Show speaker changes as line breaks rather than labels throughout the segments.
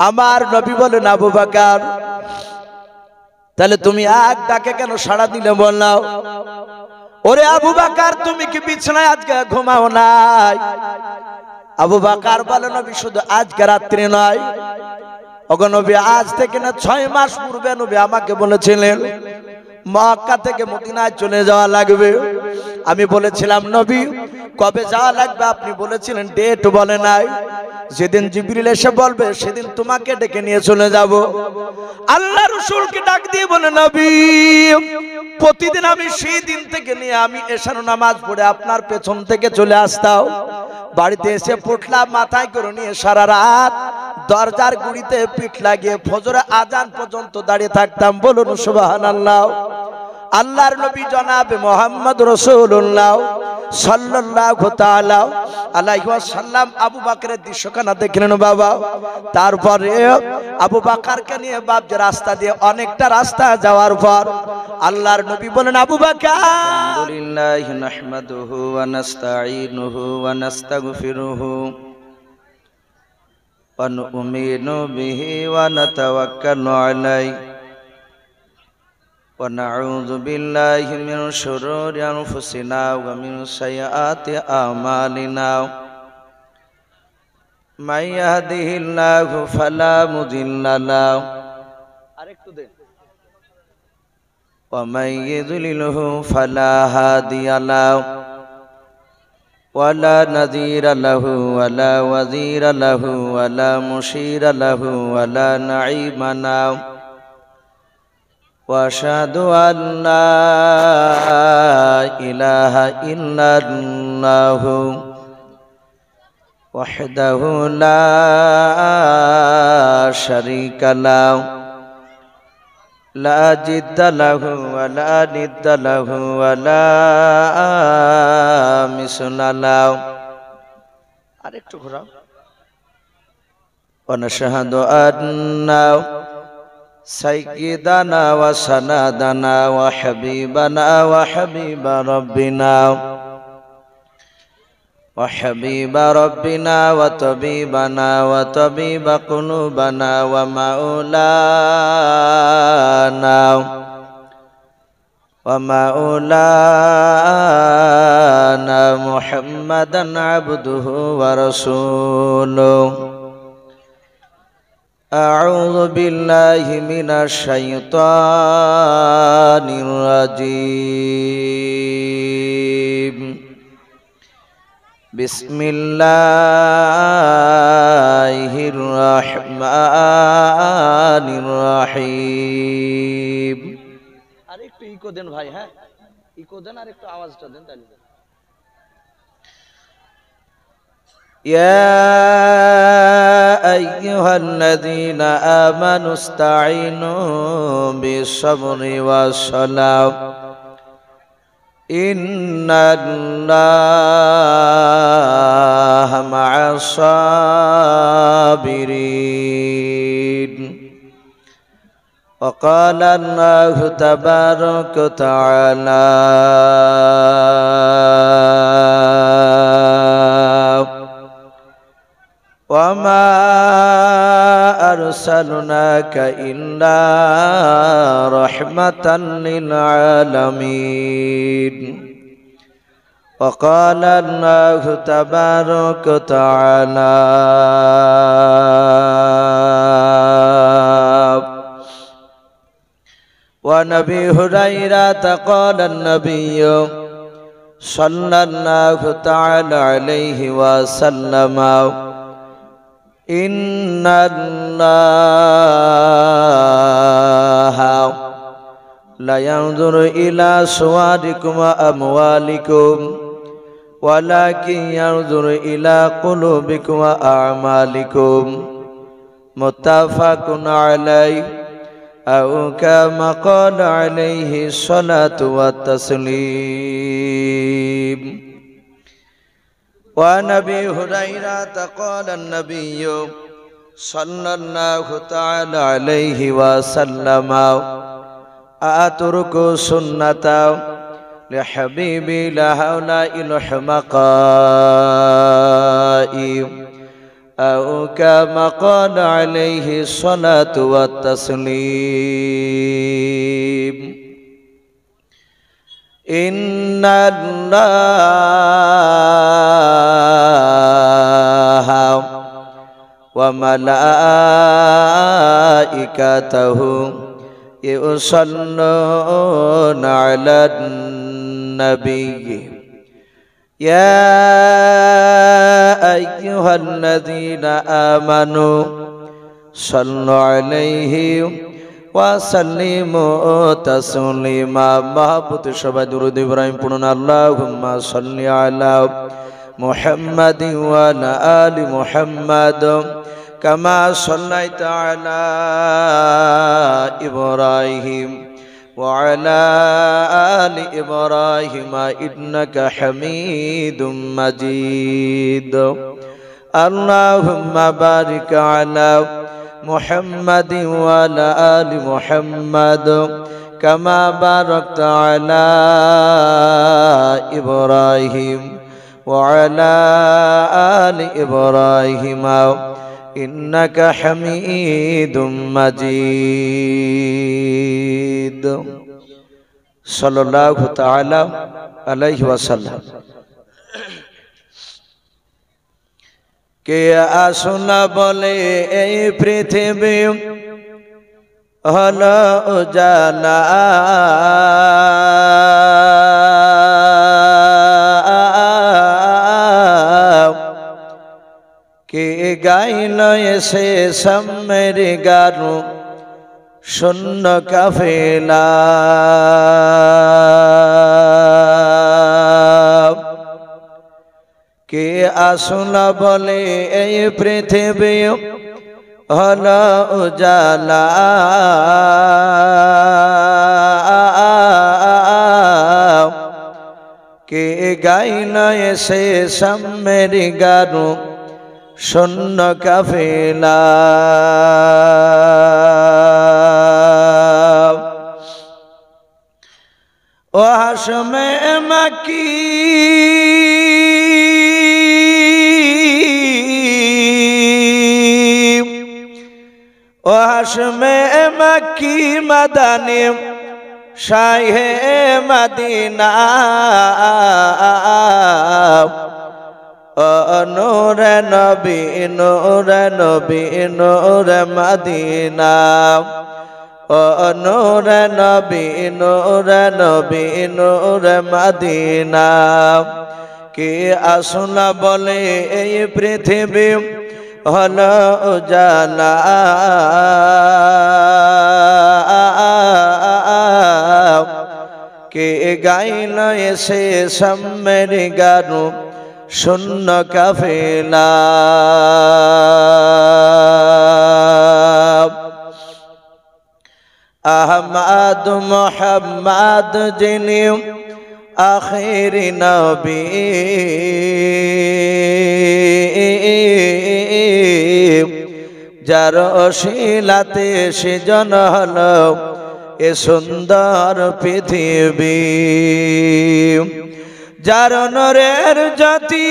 আমার নবী বলেন আবু বকর তাহলে তুমি এক ডাকে কেন সাড়া দিলে বললাও? ওরে আবু বকর তুমি কি বিছানায় আজকে ঘুমাও নাই? আবু বকর বলে নবী শুধু আজকে রাত্রি নয়, ওগো নবী আজ থেকে না 6 মাস পূর্বে নবী আমাকে বলেছিলেন মক্কা থেকে মদিনায় চলে যাওয়া লাগবে। আমি বলেছিলাম নবী কবে যাওয়া লাগবে? আপনি বলেছিলেন ডেট বলে নাই। যেদিন জিবরিল এসে বলবে সেদিন তোমাকে ডেকে নিয়ে চলে যাব। আল্লাহ রাসূলকে ডাক দিয়ে বলে নবী প্রতিদিন আমি সেই দিন থেকে নিয়ে আমি এশার নামাজ পড়ে আপনার পেছন থেকে চলে আসতাম, বাড়িতে এসে পড়লাম মাথায় করে নিয়ে সারা রাত দরজার গুড়িতে পিঠ লাগিয়ে ফজরে আজান পর্যন্ত দাঁড়িয়ে থাকতাম। বলুন সুবহানাল্লাহ। আল্লাহর নবী জনাবে মুহাম্মদ রাসূলুল্লাহ সাল্লাল্লাহু তাআলা আলাইহি ওয়াসাল্লাম আবু বকরের দৃশ্যখানা দেখলেন বাবা। তারপরে আবু বকরকে নিয়ে বাপ যে রাস্তা দিয়ে অনেকটা রাস্তা যাওয়ার পর আল্লাহর নবী বলেন আবু বকর
আলহামদুলিল্লাহি নাহমাদুহু ওয়া নাস্তাঈনুহু ওয়া নাস্তাগফিরুহু ওয়া নু'মিনু বিহি ওয়া নাতাওয়াক্কালু আলাইহি ونعوذ بالله من شرور أنفسنا ومن سيئات أعمالنا من يهده الله فلا مضل له ومن يضلله فلا هادي له ولا نذير له ولا وزير له ولا مشير له ولا نعيم له وأشهد أن لا إله إلا الله وحده لا شريك له لا جد له ولا ند له ولا مثل له ونشهد أن سيدنا وسندنا وحبيبنا وحبيب ربنا وطبيبنا وطبيب قلوبنا ومولانا محمدا عبده ورسوله أعوذ بالله من الشيطان الرجيم بسم الله الرحمن الرحيم
আরেকটু ইকো দেন ভাই। হ্যাঁ ইকো দেন আর একটু আওয়াজটা দেন তাহলে।
يا أيها الذين آمنوا استعينوا بالصبر والصلاة إن الله مع الصابرين وقال الله تبارك وتعالى وما أرسلناك إلا رحمة للعالمين وقال الله تبارك وتعالى وعن أبي هريرة قال النبي صلى الله تعالى عليه وسلم إن الله لا ينظر إلى صوركم وأموالكم ولكن ينظر إلى قلوبكم وأعمالكم متفق عليه أو كما قال عليه الصلاة والتسليم وعن أبي هريرة قال النبي صلى الله تعالى عليه وسلم أترك سنة لحبيبي لهؤلاء الحمقاء أو كما قال عليه الصلاة والتسليم إن الله وملائكته يصلون على النبي يا أيها الذين آمنوا صلوا عليه وسلموا تسليما محبت شبه درود إبراهيم پڑھنا اللهم صل على محمد وعلى آل محمد كما صليت على إبراهيم وعلى آل إبراهيم إنك حميد مجيد اللهم بارك على محمد وعلى آل محمد كما باركت على إبراهيم وعلى آل إبراهيم إنك حميد مجيد صلى الله تعالى عليه وسلم কে আসনা বলে এই পৃথিবী হলো উজালা কে গাইল এসে সামের গারু শূন্য কাফেলা কে আসনা বলে এই পৃথিবী হলো উজালা কে গাইল এসে সামের গারু শূন্য কাফেলা ও হাশমে মাকি ও হাশমে মাকি মাদানি শাহে মদিনা নূরে নবী নূরে নবী নূরে মদিনা নূরে নবী নূরে নবী নূরে মদিনা কে আসনা বলে এই পৃথিবী হলো উজালা কে গাইল এসে সামের গারু শূন্য কাফেলা আহমদ মোহাম্মদ যিনি আখিরি নবী যার অশিলাতে সৃজন হলো এ সুন্দর পৃথিবী যার নূরের জ্যোতি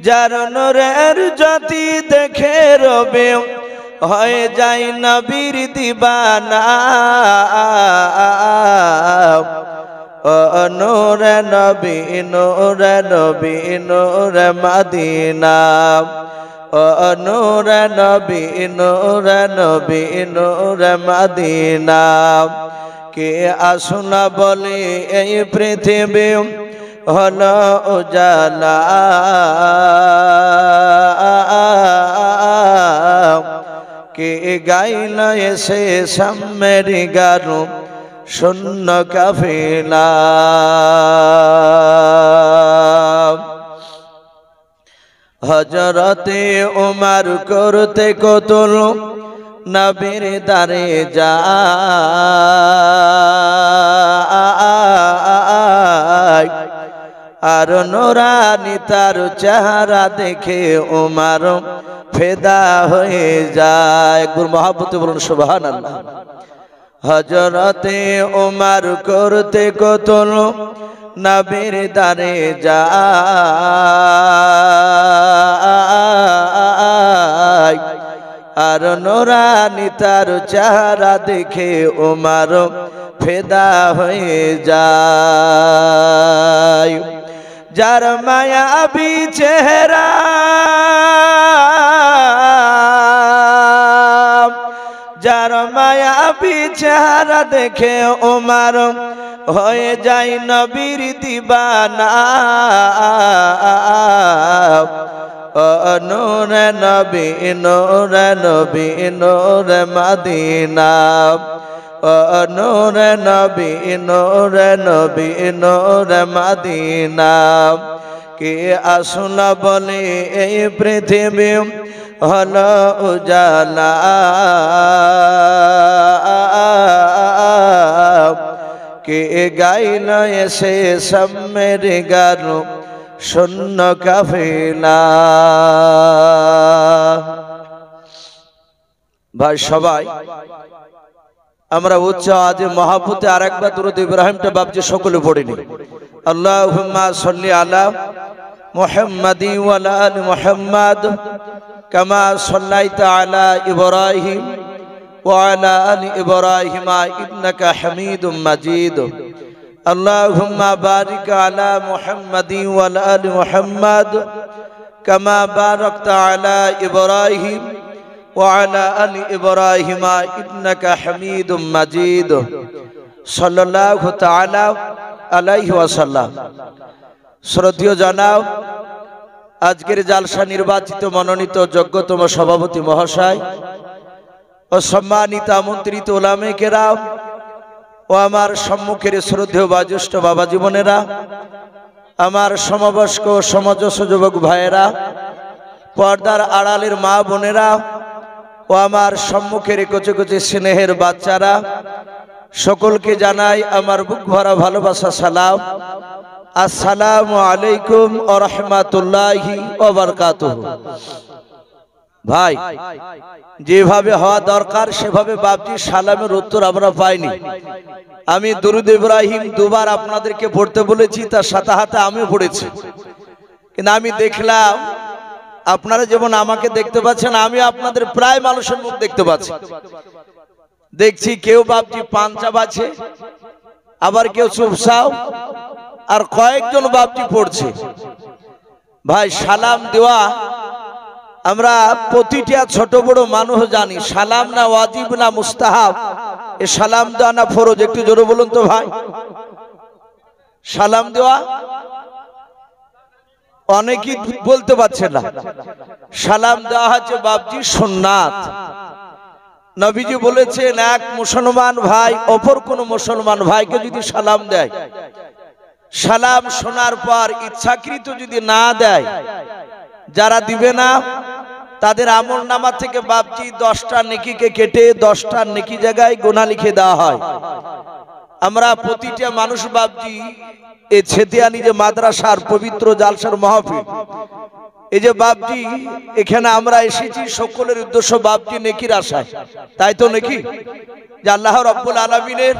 যার নূরের জ্যোতি দেখে রবে হয়ে যায় নবীর দিবানা নূরে নবী নূরে নবী নূরে মদিনা নূরে নবী নূরে নবী নূরে মদিনা কে আসনা বলে এই পৃথিবী হলো উজালা কে গাইল এসে সামের গারু শূন্য কাফেলা হযরতে উমর করতে কতল নবীর দারে যায় আর নুরানি তার চেহারা দেখে উমর ফেদা হয়ে যায় গুরু মহব্বতে বলুন সুবহানাল্লাহ হযরতে উমর করতে কতল নবীর দারে যাই আর নোরানি তার চেহারা দেখে ওমর ফেদা হয়ে যায়। যার মায়াবী চেহারা যার মায়াবী চেহারা দেখে ওমর হয়ে যায় নবীর দিবানা। নূরে নবী নূরে নবী নূরে মদিনা, নূরে নবী নূরে নবী নূরে মদিনা। কে আসল বলে এই পৃথিবী হলো উজালা, কে গাইল এসে সামের গান শূন্য কাফেলা। ভাই সবাই আমরা উচ্চ আজ মহাপুতে আরেকবার দুরূদ ইব্রাহিমটা বাপজি সকলে পড়িনি। আল্লাহুম্মা সাল্লি আলা মুহাম্মাদি ওয়া আলা আলি মুহাম্মাদ কামা সাল্লাইতা আলা ইব্রাহিম ওয়া আলা আলি ইব্রাহিম ইন্নাকা হামিদুম মাজিদ। আল্লাহুম্মা বারিক আলা মুহাম্মাদি ওয়া আলা আলি মুহাম্মাদ কামা বারাকতা আলা ইব্রাহিম ওয়া আলা আলি ইব্রাহিম ইন্নাকা হামিদুম মাজিদ। সাল্লাল্লাহু তাআলা আলাইহি ওয়াসাল্লাম। শ্রদ্ধেয় জনাব, আজকের জালসা নির্বাচিত মনোনীত যোগ্যতম সভাপতি মহাশয় ও সম্মানিত আমন্ত্রিত উলামায়ে কেরাম ও আমার সম্মুখের শ্রদ্ধেয় বাজ্যেষ্ঠ বাবা জীবনেরা, আমার সমবয়স্ক সমাজস্য যুবক ভাইয়েরা, পর্দার আড়ালের মা বোনেরা ও আমার সম্মুখের কচি কচি স্নেহের বাচ্চারা, সকলকে জানাই আমার বুক ভরা ভালোবাসা সালাম। আসসালামু আলাইকুম ওয়া রাহমাতুল্লাহি ওয়া বারাকাতুহু। ভাই, যেভাবে হওয়া দরকার সেভাবে বাপজি সালামের উত্তর আমরা পাইনি। আমি দুরূদ ইব্রাহিম দুবার আপনাদেরকে পড়তে বলেছি, তার সাথে সাথে আমিও পড়েছি, কিন্তু আমি দেখলাম আপনারা যেমন আমাকে দেখতে পাচ্ছেন, আমি আপনাদের প্রায় মানুষের মুখ দেখতে পাচ্ছি। দেখছি কেউ বাপজি পাঞ্জা বাজছে, আবার কেউ চুপসাও, আর কয়েকজন বাপজি পড়ছে। ভাই, সালাম দেওয়া আমরা প্রতিটা ছোট বড় মানুষ জানি, সালাম না ওয়াজিব না মুস্তাহাব, এ সালাম দেওয়া না ফরজ? একটু জোরে বলুন তো ভাই। সালাম দেওয়া অনেকেই বলতে পারছে না। সালাম দেওয়া হচ্ছে বাপজি সুন্নাত। নবীজি বলেছেন, এক মুসলমান ভাই অপর কোন মুসলমান ভাইকে যদি সালাম দেয়, সালাম শোনার পর ইচ্ছাকৃত যদি না দেয়, যারা দিবে না তাদের আমল নামা থেকে বাপজি 10টা নেকিকে কেটে 10টা নেকি জায়গায় গুনাহ লিখে দেওয়া হয়। আমরা প্রতিটা মানুষ বাপজি এই ছেতিয়ানি যে মাদ্রাসার পবিত্র জালসার মাহফিল, এই যে বাপজি এখানে আমরা এসেছি সকলের উদ্দেশ্য বাপজি নেকির আশায়, তাই তো নাকি? যে আল্লাহ রাব্বুল আলামিনের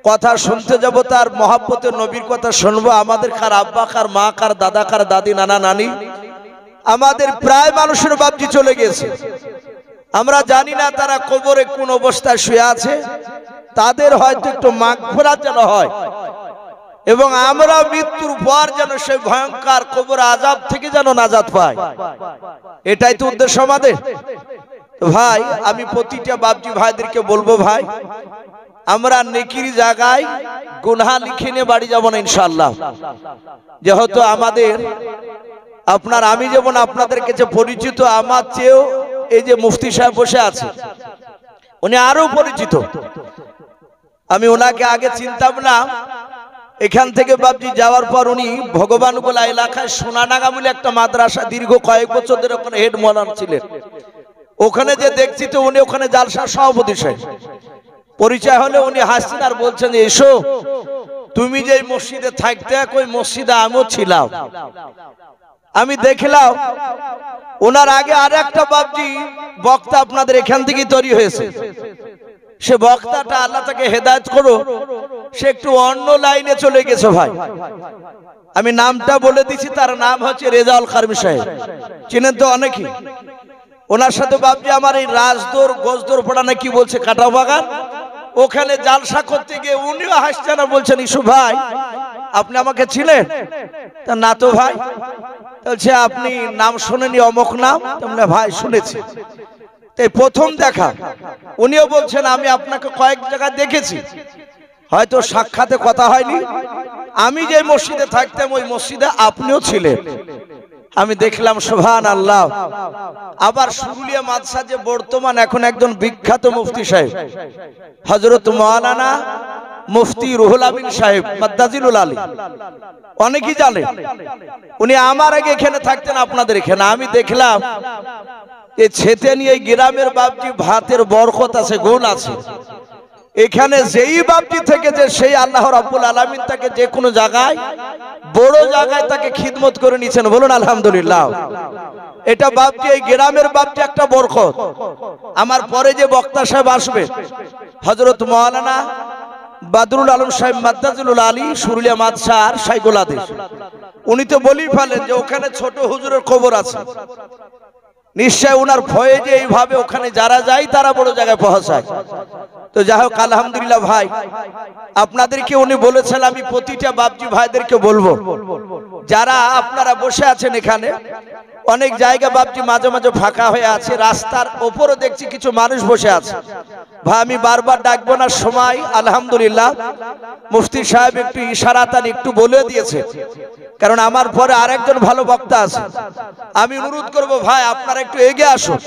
কথা শুনতে যাব, তার মহব্বতের নবীর কথা শুনবো। আমাদের কার আব্বা, কার মা, কার দাদা, কার দাদি, নানা নানি, আমাদের প্রায় মানুষের বাপজি চলে গেছে। আমরা জানি না তারা কবরে কোন অবস্থায় শুয়ে আছে, তাদের হয়তো একটু মাগফিরাত যেন হয়, এবং আমরা মৃত্যুর পর যেন সেই ভয়ঙ্কর কবর আযাব থেকে যেন নাজাত পাই, এটাই তো উদ্দেশ্য আমাদের। ভাই, আমি প্রতিটা বাপজি ভাইদেরকে বলবো, ভাই আমরা নেকির জায়গায় গুনাহ লিখে নিয়ে বাড়ি যাব না ইনশাআল্লাহ। যেহেতু আমাদের আপনার, আমি যেমন আপনাদের কাছে পরিচিত, আমার চেয়েও এই যে মুফতি সাহেব বসে আছে উনি আরো পরিচিত। আমি ওনাকে আগে চিনতাম না, এখান থেকে বাপজি যাওয়ার পর উনি ভগবানগোলা এলাকায় সোনাডাঙ্গা বলে একটা মাদ্রাসা দীর্ঘ কয়েক বছর ধরে ওখানে হেড মৌলানা ছিলেন। ওখানে যে দেখছি তো উনি ওখানে জালসার সভাপতি সাহেব। পরিচয় হলে উনি হাসছেন আর বলছেন যে এসো, তুমি যে মসজিদে থাকতে ওই মসজিদে আমিও ছিলাম। আমি দেখলাম ওনার আগে আর একটা বাপজি বক্তা আপনাদের এখান থেকেই তৈরি হয়েছে। সে বক্তাটা আল্লাহ তাকে হেদায়েত করো, সে একটু অন্য লাইনে চলে গেছে ভাই। আমি নামটা বলে দিচ্ছি, তার নাম হচ্ছে রেজাউল কারমি সাহেব, চিনেন তো অনেকেই। ওনার সাথে বাপজি আমার এই রাজদৌর গোজদৌর পড়া নাকি বলছে কাটা বাগান, ওখানে জালসা করতে গিয়ে উনিও হাসছেন আর বলছেন ইসু ভাই আপনি আমাকে ছিলেন? তা না তো ভাই। বলছে আপনি নাম শোনেনি অমক নাম? তোমরা ভাই শুনেছি। তাই প্রথম দেখা, উনিও বলছেন আমি আপনাকে কয়েক জায়গায় দেখেছি, হয়তো সাক্ষাতে কথা হয়নি। আমি যে মসজিদে থাকতাম ওই মসজিদে আপনিও ছিলেন, আমি দেখলাম। সুবহানাল্লাহ। আবার সুরুলিয়া মাদ্রাসা যে বর্তমান এখন একজন বিখ্যাত মুফতি সাহেব হযরত মাওলানা মুফতি রুহুল আমিন সাহেব মাদ্দাজিলুল আলী, অনেকেই জানে। উনি আমার আগে এখানে থাকতেন আপনাদের এখানে। আমি দেখলাম এই ছেতে নিয়ে গ্রামের বাপজি ভাতের বরকত আছে, গুণ আছে। এখানে যেই বাপজি থেকে যে সেই আল্লাহ রাব্বুল আলামিন তাকে যে কোনো জায়গায় বড় জায়গায় তাকে খিদমত করে নিয়েছেন, বলুন আলহামদুলিল্লাহ। এটা বাপজি এই গ্রামের বাপজি একটা বরকত। আমার পরে যে বক্তা সাহেব আসবে হযরত মাওলানা বাদরুল আলম সাহেব মাদ্দাজিলুল আলী সুরুলিয়া মাদ্রাসার শাইখুল হাদিস, উনি তো বলেই ফেলেন যে ওখানে ছোট হুজুরের কবর আছে। নিশ্চয় ওনার ভয়ে যে এইভাবে ওখানে যারা যায় তারা বড় জায়গায় পৌঁছায়। তো যাই হোক আলহামদুলিল্লাহ ভাই, আপনাদেরকে উনি বলেছেন আমি প্রতিটা বাপজি ভাইদেরকে বলবো, যারা আপনারা বসে আছেন এখানে, অনেক জায়গা বাপজি মাঝে মাঝে ফাঁকা হয়ে আছে, রাস্তার ওপরে দেখছি কিছু মানুষ বসে আছে। ভাই আমি বারবার ডাকবো না, সময় আলহামদুলিল্লাহ মুফতি সাহেব একটু ইশারাতান একটু বলে দিয়েছে, কারণ আমার পরে আরেকজন ভালো বক্তা আছে। আমি অনুরোধ করব ভাই আপনারা একটু এগিয়ে আসুন,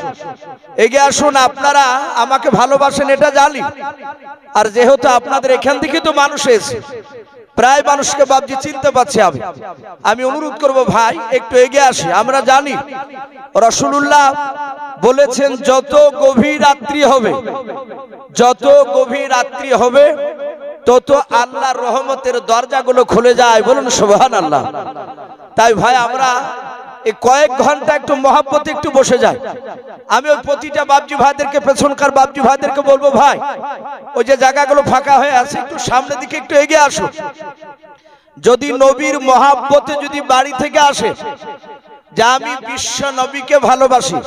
এগিয়ে আসুন। আপনারা আমাকে ভালোবাসেন এটা জানি, আর যেহেতু আপনাদের এখান থেকে তো মানুষ এসে প্রায় মানুষকে বাপজি চিনতে পারছি আমি অনুরোধ করব ভাই একটু এগিয়ে আসি। আমরা জানি রাসূলুল্লাহ বলেছেন যত গভীর রাত্রি হবে, যত গভীর রাত্রি হবে তত আল্লাহর রহমতের দরজাগুলো খুলে যায়, বলুন সুবহানাল্লাহ। তাই ভাই আমরা এই কয়েক ঘন্টা একটু মহব্বতে একটু বসে যাই। আমি ওই প্রতিটা বাপজি ভাইদেরকে, পেছনকার বাপজি ভাইদেরকে বলবো ভাই ওই যে জায়গাগুলো ফাঁকা হয়ে আছে একটু সামনের দিকে একটু এগিয়ে আসুন। যদি নবীর মহব্বতে যদি বাড়ি থেকে আসে যে আমি বিশ্ব নবীকে ভালোবাসি,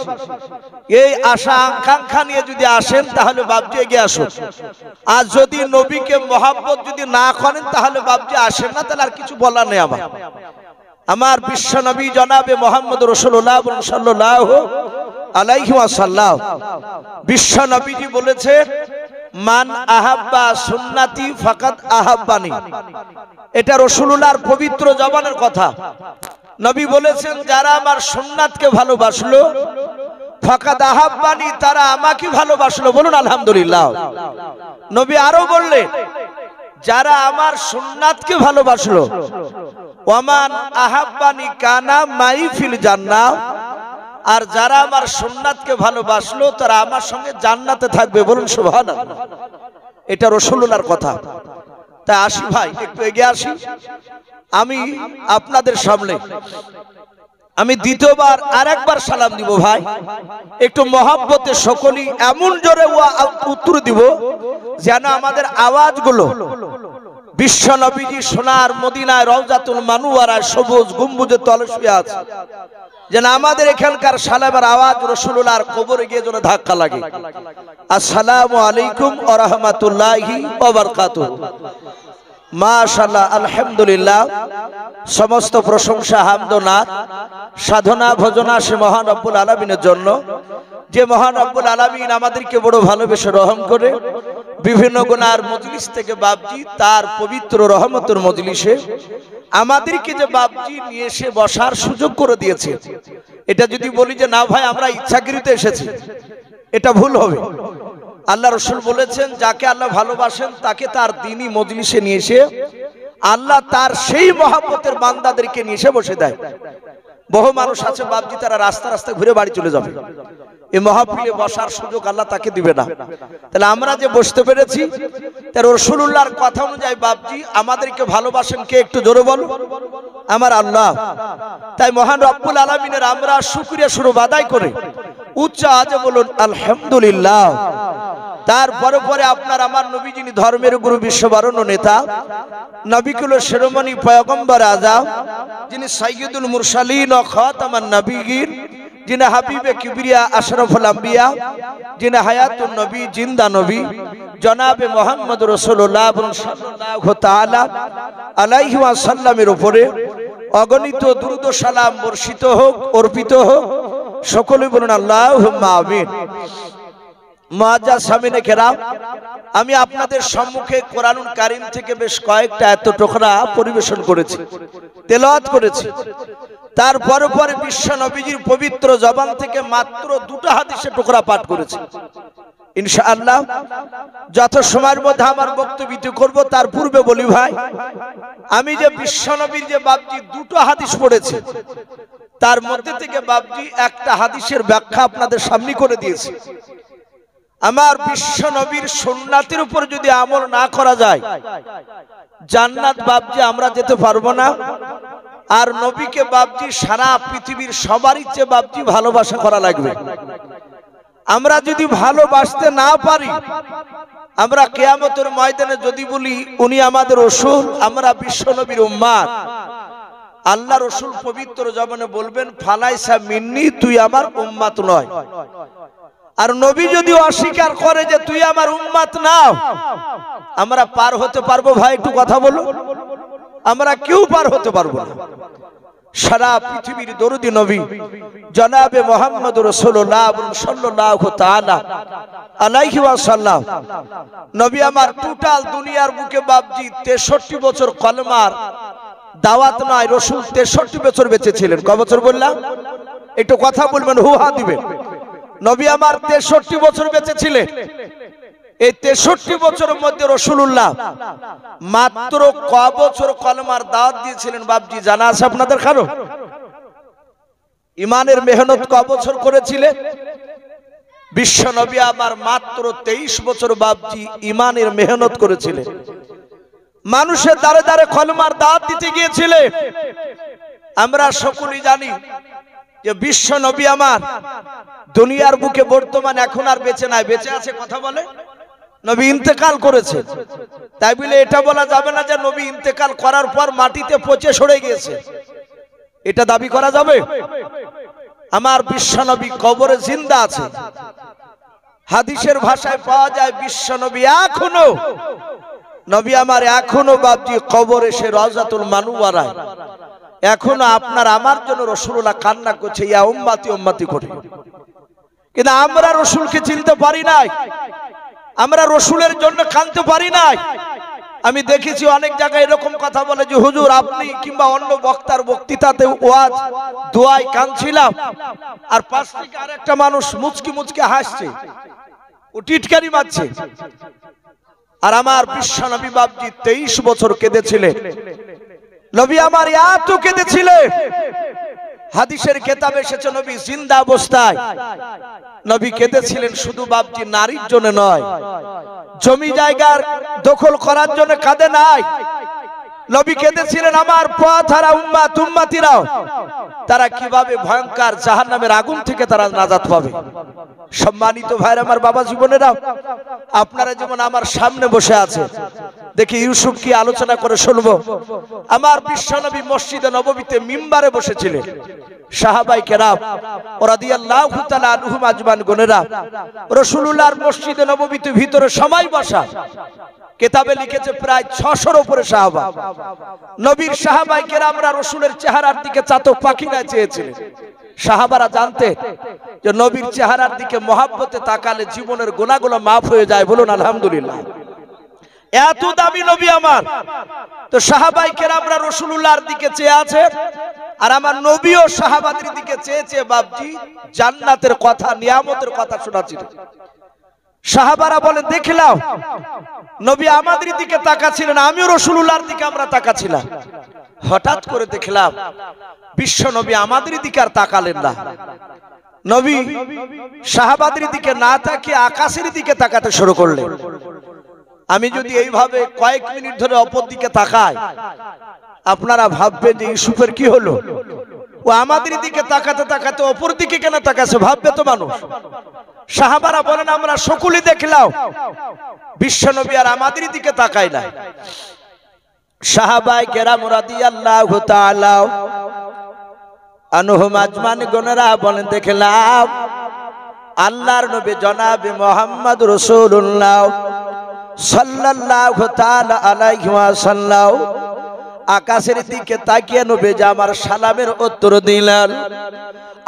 এই আশা আকাঙ্ক্ষা নিয়ে যদি আসেন তাহলে বাপজি এগিয়ে আসুন। আর যদি নবীকে মহব্বত যদি না করেন তাহলে বাপজি আসেন না, তাহলে আর কিছু বলার নেই। আমার বিশ্ব নবী জনাবে মুহাম্মদ রাসূলুল্লাহ সাল্লাল্লাহু আলাইহি ওয়াসাল্লাম, বিশ্ব নবীজি বলেছেন মান আহাব্বা সুন্নতি ফাকাদ আহাব্বানি। এটা রাসূলুল্লাহর পবিত্র জবানের কথা। নবী বলেছেন যারা আমার সুন্নাতকে ভালোবাসলো ফাকাদ আহাব্বানি, তারা আমাকে ভালোবাসলো, বলুন আলহামদুলিল্লাহ। নবী আরো বললেন যারা আমার সুন্নাতকে ভালোবাসলো ওয়ামান আহাব্বানি কানা মাই ফিল জান্নাহ, আর যারা আমার সুন্নাতকে ভালোবাসলো তারা আমার সঙ্গে জান্নাতে থাকবে, বলুন সুবহানাল্লাহ। এটা রাসূলুল্লাহর কথা। তাই আসি ভাই একটু এগিয়ে আসি। আমি আপনাদের সামনে আমি দ্বিতীয়বার আরেকবার সালাম দিব ভাই, একটু মহব্বতে সকলেই এমন জোরে উত্তর দিব যেন আমাদের আওয়াজগুলো বিশ্ব নবীজি সোনার মদিনায় রওজাতুল মানুয়ারায় সবুজ গম্বুজের তলে শুয়ে আছে, যেন আমাদের এখানকার সালামের আওয়াজ রাসূলুল্লাহর কবরে গিয়ে যেন ধাক্কা লাগে। আসসালামু আলাইকুম ওয়া রাহমাতুল্লাহি ওয়া বারাকাতুহু। মাশাআল্লাহ, আলহামদুলিল্লাহ। সমস্ত প্রশংসা হামদ ও নাত সাধনা ভজনা সে মহান রব্বুল আলামিনের জন্য, যে মহান রব্বুল আলামিন আমাদেরকে বড় ভালোবেসে রহম করে বিভিন্ন গুনার মজলিস থেকে বাপজি তার পবিত্র রহমতের মজলিসে আমাদেরকে যে বাপজি নিয়ে এসে বসার সুযোগ করে দিয়েছে। এটা যদি বলি যে না ভাই আমরা ইচ্ছাকৃত এসেছি, এটা ভুল হবে। আল্লাহ রাসূল বলেছেন যাকে আল্লাহ ভালোবাসেন তাকে তার দ্বীনি মজলিসে নিয়ে এসে আল্লাহ তার সেই মহব্বতের বান্দাদেরকে নিয়ে এসে বসে দেয়। বহু মানুষ আছে বাপজি তারা রাস্তা রাস্তা ঘুরে বাড়ি চলে যাবে, এই মাহফিলে বসার সুযোগ আল্লাহ তাকে দিবে না। তাহলে আমরা যে বসতে পেরেছি তার রাসূলুল্লাহর কথা অনুযায়ী বাপজি আমাদেরকে ভালোবাসেন কে, একটু জোরে বলো, আমার আল্লাহ। তাই মহান রব্বুল আলামিনের আমরা শুকরিয়া স্বরূপ আদায় করে উচ্চ আওয়াজে বলুন আলহামদুলিল্লাহ। তারপরে পরে আপনার আমার নবী যিনি ধর্মের গুরু বিশ্ববরণ্য নেতা, নবিকুল শিরোমণি পয়গম্বর আযম, যিনি সাইয়্যিদুল মুরসালিন ও খাতামান নবিয়্যিন, যিনি হাবিবে কিবরিয়া আশরাফুল আম্বিয়া, যিনি হায়াতুন নবী জিন্দা নবী, জনাবে মুহাম্মদ রাসূলুল্লাহ সাল্লাল্লাহু তাআলা আলাইহি ওয়াসাল্লামের উপরে অগণিত দুরূদ ও সালাম বর্ষিত হোক, অর্পিত হোক। সকলে বলুন আল্লাহুম্মা আমিন। মুআজ্জাজ সামিনে কেরাম, আমি আপনাদের সম্মুখে কোরআনুল কারীম থেকে বেশ কয়েকটা আয়াত টুকরা পরিবেশন করেছি, তেলাওয়াত করেছি। তারপরে পরে বিশ্ব নবীজির পবিত্র জবান থেকে মাত্র দুটো হাদিসের টুকরা পাঠ করেছি। ইনশাআল্লাহ যত সময়ের মধ্যে আমার বক্তব্য করব, তার পূর্বে বলি ভাই, আমি যে বিশ্ব নবীর যে বাবজি দুটো হাদিস পড়েছি, তার মধ্যে থেকে বাবজি একটা হাদিসের ব্যাখ্যা আপনাদের সামনে করে দিয়েছি। আমার বিশ্ব নবীর সুন্নাতের উপর যদি আমল না করা যায়, জান্নাত বাবজি আমরা যেতে পারবো না। আর নবীকে বাবজি সারা পৃথিবীর সবারই চেয়ে বাবজি ভালোবাসা করা লাগবে। আমরা যদি ভালোবাসতে না পারি, আমরা কিয়ামতের ময়দানে যদি বলি উনি আমাদের রাসূল, আমরা বিশ্ব নবীর উম্মত, আল্লাহ রাসূল পবিত্র জবানে বলবেন ফালাইসা মিন্নি, তুই আমার উম্মত নয়। আর নবী যদি অস্বীকার করে যে তুই আমার উম্মত না, আমরা পার হতে পারবো ভাই? একটু কথা বলো। আমরা কেউ পার হতে পারবো না। সারা পৃথিবীর দরুদি নবী জনাবে মুহাম্মদ রাসূলুল্লাহ সাল্লাল্লাহু তাআলা আলাইহি ওয়াসাল্লাম, নবী আমার টোটাল দুনিয়ার বুকে বাবজি 63 বছর কলমার দাওয়াত নয়, রাসূল 63 বছর বেঁচে ছিলেন। কয় বছর বললাম? একটু কথা বলবেন, হুহা দিবেন। নবী আমার 63 বছর বেঁচে ছিলেন। এই 63 বছরের মধ্যে রাসূলুল্লাহ মাত্র কয় বছর কলমার দাওয়াত দিয়েছিলেন বাবজি জানা আছে আপনাদের কারো? ইমানের মেহনত কয় বছর করেছিলেন? বিশ্ব নবী আমার মাত্র 23 বছর বাবজি ইমানের মেহনত করেছিলেন। মানুষের দ্বারে দ্বারে কলমার দাওয়াত দিতে গিয়েছিলেন। আমরা সকলেই জানি যে বিশ্ব নবী আমার দুনিয়ার বুকে বর্তমান এখন আর বেঁচে নাই। বেঁচে আছে? কথা বলে। নবী ইন্তেকাল করেছে, তাই বলে এটা বলা যাবে না যে নবী ইন্তেকাল করার পর মাটিতে পচে সরে গিয়েছে। এটা দাবি করা যাবে? আমার বিশ্ব নবী কবরে জিন্দা আছে। হাদিসের ভাষায় পাওয়া যায় বিশ্ব নবী এখনো, নবী আমার এখনো বাবজি কবরে সে রওজাতুল মানুওয়ারায় এখনো আপনার আমার জন্য রাসূলুল্লাহ কান্না করছে, ইয়া উম্মতি উম্মতি করে। কিন্তু আমরা রাসূলকে চিনতে পারি নাই, আমরা রাসূলের জন্য কাঁদতে পারি নাই। আমি দেখেছি অনেক জায়গায় এরকম কথা বলে যে হুজুর আপনি কিংবা অন্য বক্তার বক্তৃতাতে ওয়াজ দোয়ায় কাঁদছিলাম, আর পাশ থেকে আরেকটা মানুষ মুচকি মুচকি হাসছে, ও টিটকারি মারছে। আর আমার বিশ্ব নবী বাবজি 23 বছর কেঁদেছিলেন। নবী আমার এত কেঁদেছিলেন, হাদিসের কিতাবে এসেছে নবী জিন্দা অবস্থায় নবী কেঁদেছিলেন শুধু বাবজি নারীর জন্য নয়, জমি জায়গার দখল করার জন্য কাঁদে নাই। নবী কেঁদেছিলেন আমার পথ হারা উম্মত উম্মতিরাও তারা কিভাবে ভয়ঙ্কর জাহান্নামের আগুন থেকে তারা নাজাত পাবে। সম্মানিত ভাইরা আমার, বাবা জীবনেরা, আপনারা যেমন আমার সামনে বসে আছে, দেখি ইউসুফ কি আলোচনা করে শুনবো। আমার বিশ্বনবী মসজিদে নববীতে মিম্বারে বসেছিলেন। সাহাবায়ে কেরাম রাদিয়াল্লাহু তাআলা আনহুম আজমান গনেরা রাসূলুল্লাহর মসজিদে নববীতে ভিতরে সময় বসা। কিতাবে লিখেছে প্রায় 600-এর উপরে সাহাবা। নবীর সাহাবায়ে কেরামরা রাসূলের চেহারার দিকে চাতক পাখি না চেয়েছিলেন। সাহাবারা জানতেন যে নবীর চেহারার দিকে মহব্বতে তাকালে জীবনের গুনাহগুলো মাফ হয়ে যায়। বলুন আলহামদুলিল্লাহ। এত দামি নবী আমার, তো সাহাবায়ে কেরামরা রাসূলুল্লাহর দিকে চেয়ে আছে, আর আমার নবীও সাহাবাদের দিকে চেয়েছে বাবজি জান্নাতের কথা, নিয়ামতের কথা শোনাচ্ছিলেন। সাহাবারা বলে দেখলাম নবী আমাদের দিকে তাকাচ্ছিলেন, আমিও রাসূলুল্লাহর দিকে আমরা তাকাচ্ছিলাম। হঠাৎ করে দেখলাম বিশ্ব নবী আমাদের দিকে আর তাকালেন না। নবী সাহাবাদের দিকে না তাকিয়ে আকাশের দিকে তাকাতে শুরু করলেন। আমি যদি এইভাবে কয়েক মিনিট ধরে অপর দিকে তাকাই, আপনারা ভাববেন যে ইউসুফের কি হলো, ও আমাদের দিকে তাকাতে তাকাতে অপর দিকে কেন তাকাছে ভাববে তো মানুষ। সাহাবারা বলেন আমরা সকলেই দেখলাম, বিশ্বনবী আর আমাদের দিকে তাকায় না। সাহাবায়ে কেরাম রাদিয়াল্লাহু তাআলা আনহুম আজমান গণরা বলেন দেখলাম আল্লাহর নবী জনাবে মুহাম্মদ রাসূলুল্লাহ সাল্লাল্লাহু তাআলা আলাইহি ওয়াসাল্লাম আকাশের দিকে তাকিয়ে নবী যে আমার সালামের উত্তর দিলেন।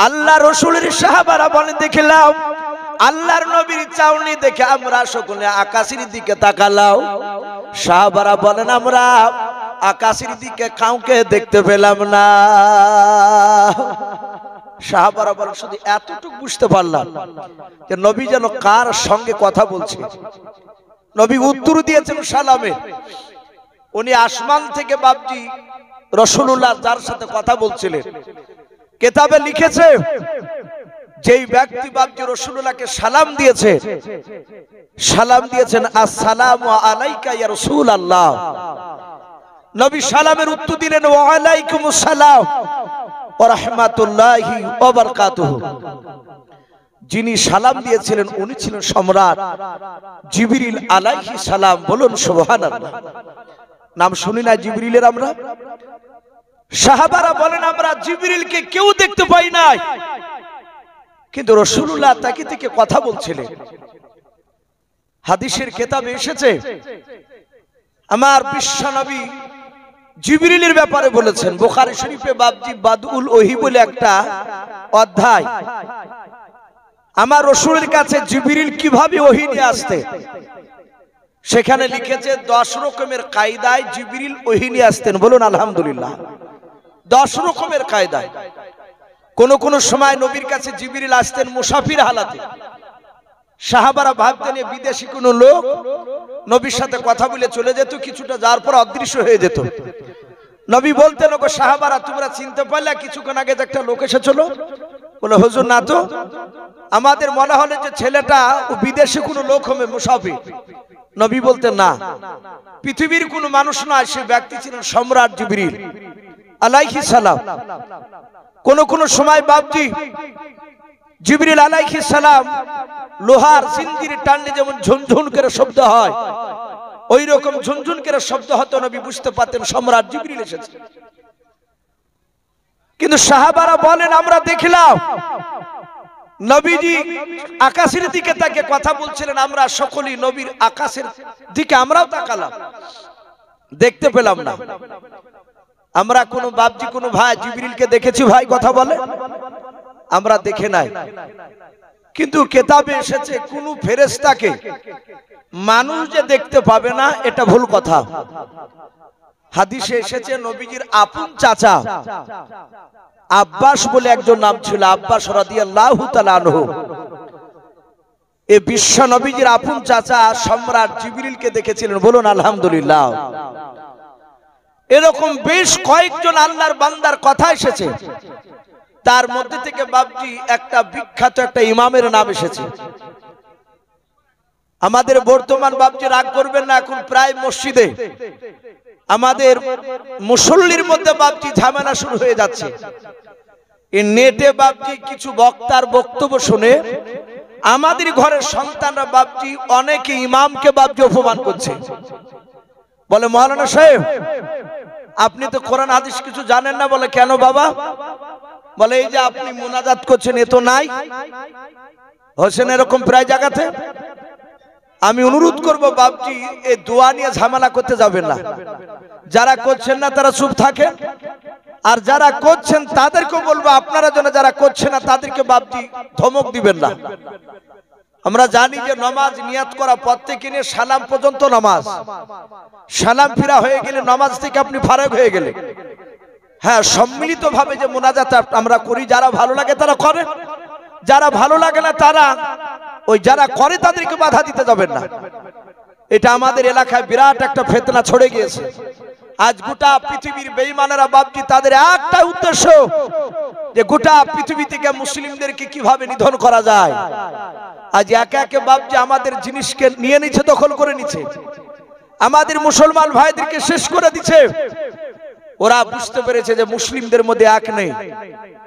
আল্লাহ রাসূলের সাহাবারা বলেন দেখলাম আল্লাহর নবীর চাউনি দেখে আমরা সকলে আকাশের দিকে তাকালাম। সাহাবারা বলেন আমরা আকাশের দিকে কাউকে দেখতে পেলাম না। সাহাবারা বলেন শুধু এতটুকু বুঝতে পারলাম যে নবী যেন কার সঙ্গে কথা বলছে। নবী উত্তর দিয়েছেন সালামে। উনি আসমান থেকে বাপজি রাসূলুল্লাহ যার সাথে কথা বলছিলেন কিতাবে লিখেছে যেই ব্যক্তি বাপজি রাসূলুল্লাহকে সালাম দিয়েছেন আসসালামু আলাইকা ইয়া রাসূলুল্লাহ। নবী সালামের উত্তর দিলেন ওয়া আলাইকুমুস সালাম ওয়া রাহমাতুল্লাহি ওয়া বারাকাতুহু। যিনি সালাম দিয়েছিলেন উনি ছিলেন সম্রাট জিবরিল আলাইহিস সালাম। বলুন সুবহানাল্লাহ। নাম শুনি না জিবরিলের আমরা? সাহাবারা বলেন আমরা জিবরিলকে কেউ দেখতে পাই নাই, কিন্তু রাসূলুল্লাহ তাকে থেকে কথা বলছিলেন। হাদিসের কিতাবে এসেছে আমার বিশ্বনবী জিবরিলের ব্যাপারে বলেছেন। বুখারী শরীফে বাবজি বাদউল ওহী বলে একটা অধ্যায়, আমার রাসূলের কাছে জিবরিল কিভাবে ওহী নিয়ে আসতে, সেখানে লিখেছে 10 রকমের কায়দায় জিবরিল ওহী নিয়ে আসতেন। বলুন আলহামদুলিল্লাহ। 10 রকমের কায়দায়। কোন কোন সময় নবীর কাছে জিবরিল আসতেন মুসাফির হালাতে। সাহাবারা ভাবতেন বিদেশি কোন লোক নবীর সাথে কথা বলে চলে যেত, কিছুটা যাওয়ার পর অদৃশ্য হয়ে যেত। নবী বলতেন ওগো সাহাবারা তোমরা চিনতে পারলে কিছুক্ষণ আগে যে একটা লোক এসেছিল? বলে হুজুর না তো, আমাদের মনে হলো যে ছেলেটা বিদেশি কোন লোক হবে মুসাফির। নবী বলতেন না, পৃথিবীর কোন মানুষ নয়, সে ব্যক্তি ছিলেন সম্রাট জিবরিল আলাইহিস সালাম। কোন কোন সময় বাপজি জিবরিল আলাইহিস সালাম লোহার জিনজির টানলে যেমন ঝুনঝুন করে শব্দ হয়, ওই রকম ঝুনঝুন করে শব্দ হতো। নবী বুঝতে পারতেন সম্রাট জিবরিল এসেছে। কিন্তু সাহাবারা বলেন আমরা দেখলাম নবীজি আকাশের দিকে তাকে কথা বলছিলেন। আমরা সকলেই নবীর আকাশের দিকে আমরাও তাকালাম, দেখতে পেলাম না। আমরা কোন বাপজি কোন ভাই জিবরিলকে দেখেছি ভাই কথা বলে? আমরা দেখে নাই। কিন্তু কিতাবে এসেছে কোন ফেরেশতাকে মানুষ যে দেখতে পাবে না, এটা ভুল কথা। হাদিসে এসেছে নবীজির আপন চাচা আব্বাস বলে একজন নাম ছিল, আব্বাস রাদিয়াল্লাহু তাআলা আনহু। এই বিশ্ব নবীজির আপন চাচা সম্রাট জিবরিলকে দেখেছিলেন। বলুন আলহামদুলিল্লাহ। এরকম বেশ কয়েকজন আল্লাহর বান্দার কথা এসেছে, তার মধ্যে থেকে বাপজি একটা বিখ্যাত একটা ইমামের নাম এসেছে। আমাদের বর্তমান বাপজি রাগ করবেন না, এখন প্রায় মসজিদে আমাদের মুসল্লির মধ্যে বাপজি ঝামেলা শুরু হয়ে যাচ্ছে। এই নেটে বাপজি কিছু বক্তার বক্তব্য শুনে আমাদের ঘরের সন্তানরা বাপজি অনেকে ইমামকে বাপজি অপমান করছে। বলে মাওলানা সাহেব আপনি তো কোরআন হাদিস কিছু জানেন না। বলে কেন বাবা? বলে এই যে আপনি মুনাজাত করছেন এ তো নাই, হোসেন এরকম প্রায় জায়গাতে। আমি অনুরোধ করব বাপজি এই দোয়া নিয়ে ঝামেলা করতে যাবেন না। যারা করছেন না তারা চুপ থাকেন, আর যারা করছেন তাদেরকে বলবো আপনারা যেন যারা করছেন না তাদেরকে বাপজি ধমক দিবেন না। আমরা জানি যে নামাজ নিয়াত করা পর থেকে নিয়ে সালাম পর্যন্ত নামাজ, সালাম ফিরা হয়ে গেলে নামাজ থেকে আপনি ফারাক হয়ে গেলে, হ্যাঁ সম্মিলিত ভাবে যে মুনাজাত আমরা করি, যারা ভালো লাগে তারা করে, যারা ভালো লাগে না তারা ওই যারা করে তাদেরকে বাধা দিতে যাবেন না। এটা আমাদের এলাকায় বিরাট একটা ফিতনা ছড়ে গিয়েছে। আজ গোটা পৃথিবীর বেঈমানেরা বাপজি তাদের একটা উদ্দেশ্য যে গোটা পৃথিবী থেকে মুসলিমদেরকে কিভাবে নিধন করা যায়। আজ একে একে বাপজি আমাদের জিনিসকে নিয়ে নিচ্ছে, দখল করে নিচ্ছে, আমাদের মুসলমান ভাইদেরকে শেষ করে দিচ্ছে। ওরা বুঝতে পেরেছে যে মুসলিমদের মধ্যে এক নেই,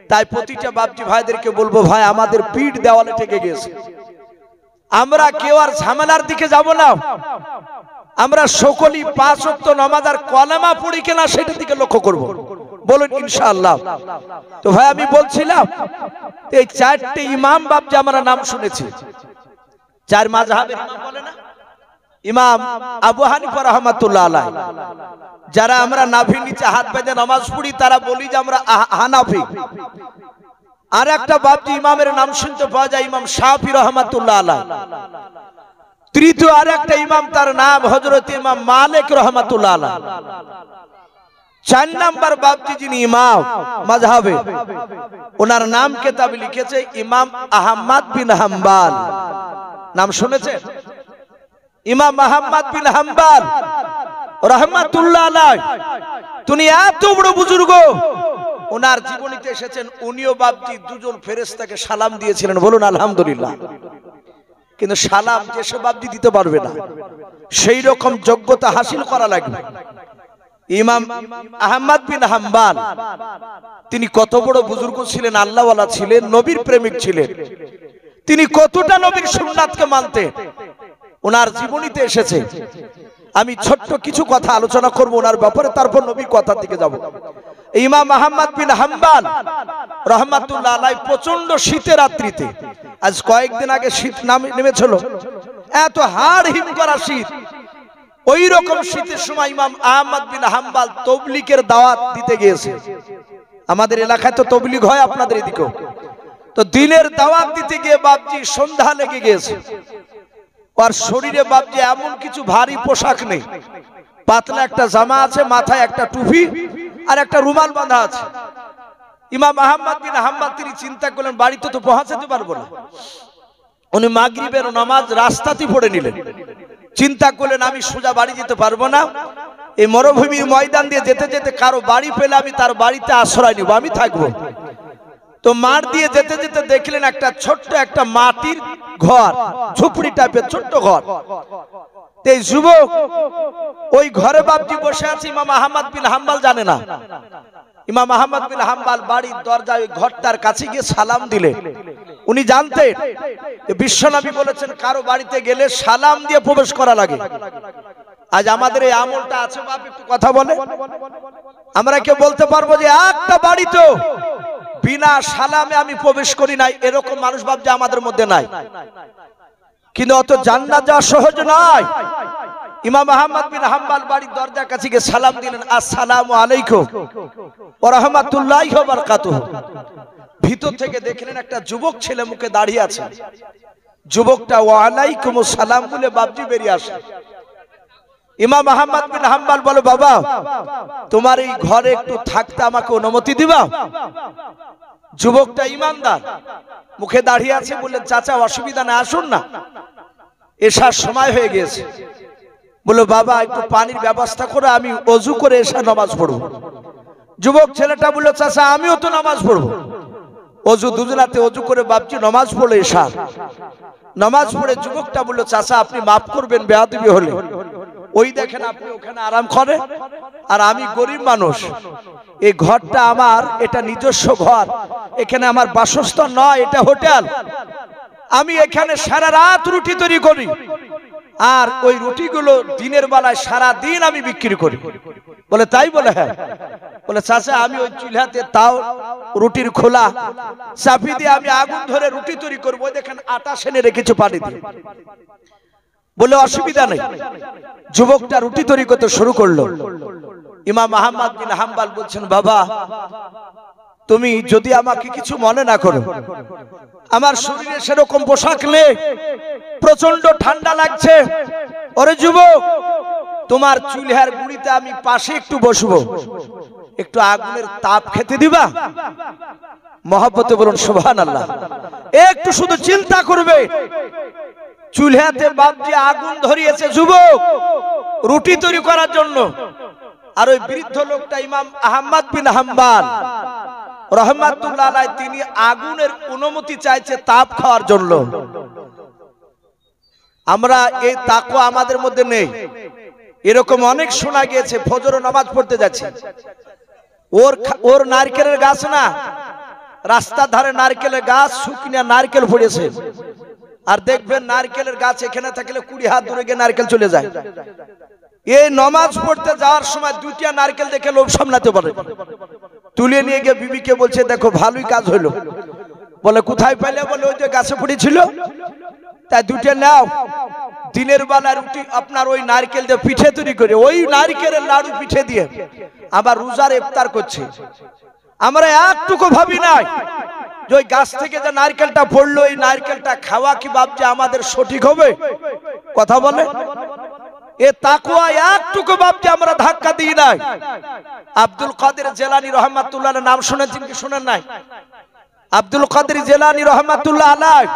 তাই প্রতিটা বাপজি ভাইদেরকে বলবো, ভাই আমাদের পিঠ দেওয়ালে ঠেকে গেছে, আমরা কেউ আর ঝামেলার দিকে যাব না, আমরা সকলেই 5 ওয়াক্ত নামাজ আর কলেমা পড়ি কিনা সেটার দিকে লক্ষ্য করব। বলুন ইনশাআল্লাহ। তো ভাই আমি বলছিলাম এই 4টে ইমাম বাপজি আমরা নাম শুনেছি, 4 মাযহাবের ইমাম বলে না, ইমাম আবু হানিফা রাহমাতুল্লাহ আলাইহি, যারা আমরা নাভির নিচে হাত বেঁধে নামাজ পড়ি তারা বলি যে আমরা হানাফি। আর একটা বাপজি ইমামের নাম শুনতে পাওয়া যায় ইমাম শাফি রাহমাতুল্লাহ আলাইহি। তৃতীয় আর একটা ইমাম, তার নাম হযরত ইমাম মালিক রাহমাতুল্লাহ আলাইহি। 4 নাম্বার বাপজি যিনি ইমাম মাযহাবে, ওনার নাম কিতাবে লিখেছে ইমাম আহমদ বিন হাম্বল। নাম শুনেছেন? ইমাম আহমদ বিন হাম্বল রাহমাতুল্লাহ আলাইহি। তিনি এত বড় বুজুর্গ, ওনার জীবনীতে এসেছেন উনিও বাপজি 2 জন ফেরেশতাকে সালাম দিয়েছিলেন। বলুন আলহামদুলিল্লাহ। কিন্তু সালাম যেসব বাপজি দিতে পারবে না, সেই রকম যোগ্যতা হাসিল করা লাগবে। ইমাম আহমদ বিন হাম্বল তিনি কত বড় বুজুর্গ ছিলেন, আল্লাহওয়ালা ছিলেন, নবীর প্রেমিক ছিলেন। তিনি কতটা নবীর সুন্নাতকে মানতেন ওনার জীবনীতে এসেছে। আমি ছোট্ট কিছু কথা আলোচনা করব ওনার ব্যাপারে, তারপর নবীর কথার দিকে যাব। ইমাম আহমদ বিন হাম্বল রাহমাতুল্লাহ আলাইহি প্রচন্ড শীতের রাত্রিতে, আজ কয়েকদিন আগে শীত নেমেছিল, এত হাড় হিম করা শীত, ওই রকম শীতের সময় ইমাম আহমদ বিন হাম্বল তাবলীগের দাওয়াত দিতে গিয়েছে। আমাদের এলাকায় তো তাবলীগ হয়, আপনাদের এদিকেও। তো দিনের দাওয়াত দিতে গিয়ে বাপজি সন্ধ্যা লেগে গিয়েছে। আর শরীরে বাপজি এমন কিছু ভারী পোশাক নেই, পাতলা একটা জামা আছে, মাথায় একটা টুপি আর একটা রুমাল বাঁধা আছে। ইমাম আহমদ বিন হাম্বল তিনি চিন্তা করলেন বাড়িতে তো পৌঁছাতে পারবো না, উনি মাগরিবের নামাজ রাস্তাতেই পড়ে নিলেন। চিন্তা করলেন আমি সোজা বাড়ি যেতে পারবো না, এই মরুভূমির ময়দান দিয়ে যেতে যেতে কারো বাড়ি পেলে আমি তার বাড়িতে আশ্রয় নিব, আমি থাকবো। তো মাঠ দিয়ে যেতে যেতে দেখলেন একটা ছোট্ট একটা মাটির ঘর, ঝুপড়ি টাইপের ছোট্ট ঘর। এই যুবক ওই ঘরে বাপজি বসে আছে, ইমাম আহমদ বিন হাম্বল জানে না। ইমাম আহমদ বিন হাম্বল বাড়ির দরজায় ওই ঘরটার কাছে গিয়ে সালাম দিলেন। উনি জানতেন বিশ্বনবী বলেছেন কারো বাড়িতে গেলে সালাম দিয়ে প্রবেশ করা লাগে। আজ আমাদের এই আমলটা আছে বাপ, একটু কথা বলে আমরা কেউ বলতে পারবো যে একটা বাড়িতে বিনা সালামে আমি প্রবেশ করি নাই, এরকম মানুষ বাপ যে আমাদের মধ্যে নাই। কিন্তু অত জান্নাত যাওয়া সহজ নয়। ইমাম আহমদ বিন হাম্বল বাড়ির দরজার কাছে গিয়ে সালাম দিলেন, আসসালামু আলাইকুম ওয়া রাহমাতুল্লাহি ওয়া বারাকাতুহু। ভিতর থেকে দেখলেন একটা যুবক ছেলে মুখে দাঁড়িয়ে আছে। যুবকটা ওয়া আলাইকুমুস সালাম বলে বাপজি বেরিয়ে আসে। ইমাম আহমদ বিন হাম্বল বলে, বাবা তোমার এই ঘরে একটু থাকতে আমাকে অনুমতি দিবা? যুবকটা ইমানদার, মুখে দাঁড়িয়ে আছে, বললেন চাচা অসুবিধা না, আসুন না, এশার সময় হয়ে গেছে। বলে বাবা একটু পানির ব্যবস্থা করে আমি ওযু করে এশা নামাজ পড়ব। যুবক ছেলেটা বলল চাচা আমিও তো নামাজ পড়ব। ওযু দুজনাতে ওযু করে বাপজি নামাজ পড়ে এশা। নামাজ পড়ে যুবকটা বলল চাচা আপনি মাফ করবেন বেয়াদবি হলে, ওই দেখেন আপনি ওখানে আরাম করেন আর আমি গরিব মানুষ, এই ঘরটা আমার, এটা নিজস্ব ঘর, এখানে আমার বাসস্থান নয়, এটা হোটেল। আমি এখানে সারা রাত রুটি তৈরি করি আর ওই রুটিগুলো দিনের বেলায় সারা দিন আমি বিক্রি করি। বলে তাই? বলে হ্যাঁ। বলে চাচা আমি ওই চুলাতে তাও রুটির খোলা চাপি দিয়ে আমি আগুন ধরে রুটি তৈরি করবো, দেখেন আটা সেনে রেখেছো পানি দিয়ে। বলে অসুবিধা নেই। যুবকটা রুটি তৈরি করতে শুরু করলো। ইমাম আহমদ বিন হাম্বল বলছেন বাবা তুমি যদি আমাকে কিছু মনে না করো, আমার শরীরে সেরকম পোশাক নেই, প্রচন্ড ঠান্ডা লাগছে। ওরে যুবক তোমার চুলহার গুড়িতে আমি পাশে একটু বসবো, একটু আগুনের তাপ খেতে দিবা? মহব্বতে বলুন সুবহানাল্লাহ। একটু শুধু চিন্তা করবে, চুলহাতে বাপজি আগুন ধরিয়েছে যুবক রুটি তৈরি করার জন্য, আর ওই বৃদ্ধ লোকটা ইমাম আহমদ বিন হাম্বল রাহমাতুল্লাহ আলাইহি তিনি আগুনের অনুমতি চাইছে তাপ খাওয়ার জন্য। আমরা এই তাকওয়া আমাদের মধ্যে নেই।
এরকম অনেক শোনা গিয়েছে, ফজর নামাজ পড়তে যাচ্ছে, ওর নারকেলের গাছ না, রাস্তার ধারে নারকেলের গাছ, শুকনা নারকেল পড়েছে, আর দেখবেন নারকেলের গাছ এখানে থাকলে 20 হাত দূরে গিয়ে নারকেল চলে যায়। এই নামাজ পড়তে যাওয়ার সময় দুইটা নারকেল দেখে লোভ সামলাতে পারে, তুলে নিয়ে গিয়ে বিবিকে বলছে দেখো ভালোই কাজ হলো। বলে কোথায় পাইলে? বলে ওই যে গাছে পড়েছিল। তাই দুইটা নাও, দিনের বেলা রুটি আপনার ওই নারকেল দিয়ে পিঠে তৈরি করে, ওই নারকেলের লাড়ু পিঠে দিয়ে আবার রোজার ইফতার করছে। আমরা একটুকু ভাবি নাই যে ওই গাছ থেকে যে নারকেলটা পড়লো, এই নারকেলটা খাওয়া কি ভাবছে আমাদের সঠিক হবে? কথা বলে এ তাকওয়া একটুকু ভাবছে আমরা ধাক্কা দিই নাই। আব্দুল কাদের জেলানী রহমাতুল্লাহ নাম শুনেছেন কি শুনেন নাই? আব্দুল কাদের জেলানী রহমাতুল্লাহ আলাইহি,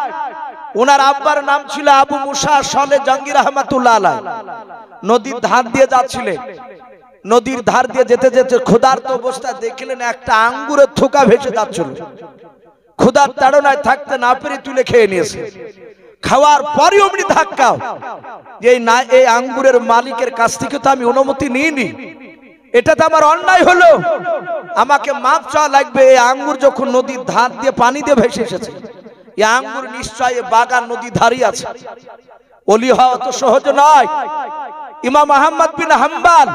ওনার আব্বার নাম ছিল আবু মুসা সালে জাহাঙ্গীর রহমাতুল্লাহ আলাইহি। নদীর ধার দিয়ে যাচ্ছিলেন, নদীর ধার দিয়ে যেতে যেতে ক্ষুধার্ত অবস্থায় দেখলেন একটা আঙ্গুরের থোকা ভেসে যাচ্ছিল। ক্ষুধার তাড়নায় থাকতে না পেরে তুলে খেয়ে নিয়েছে। খাওয়ার পরই অমনি ধাক্কা, এই আঙ্গুরের মালিকের কাছ থেকে তো আমি অনুমতি নিইনি, এটা তো আমার অন্যায় হলো, আমাকে মাপ চাওয়া লাগবে। এই আঙ্গুর যখন নদীর ধার দিয়ে পানি দিয়ে ভেসে এসেছে, এই আঙ্গুর নিশ্চয়ই বাগান নদী ধারই আছে, ওলি হওয়া তো সহজ নয়। ইমাম আহমদ বিন হাম্বল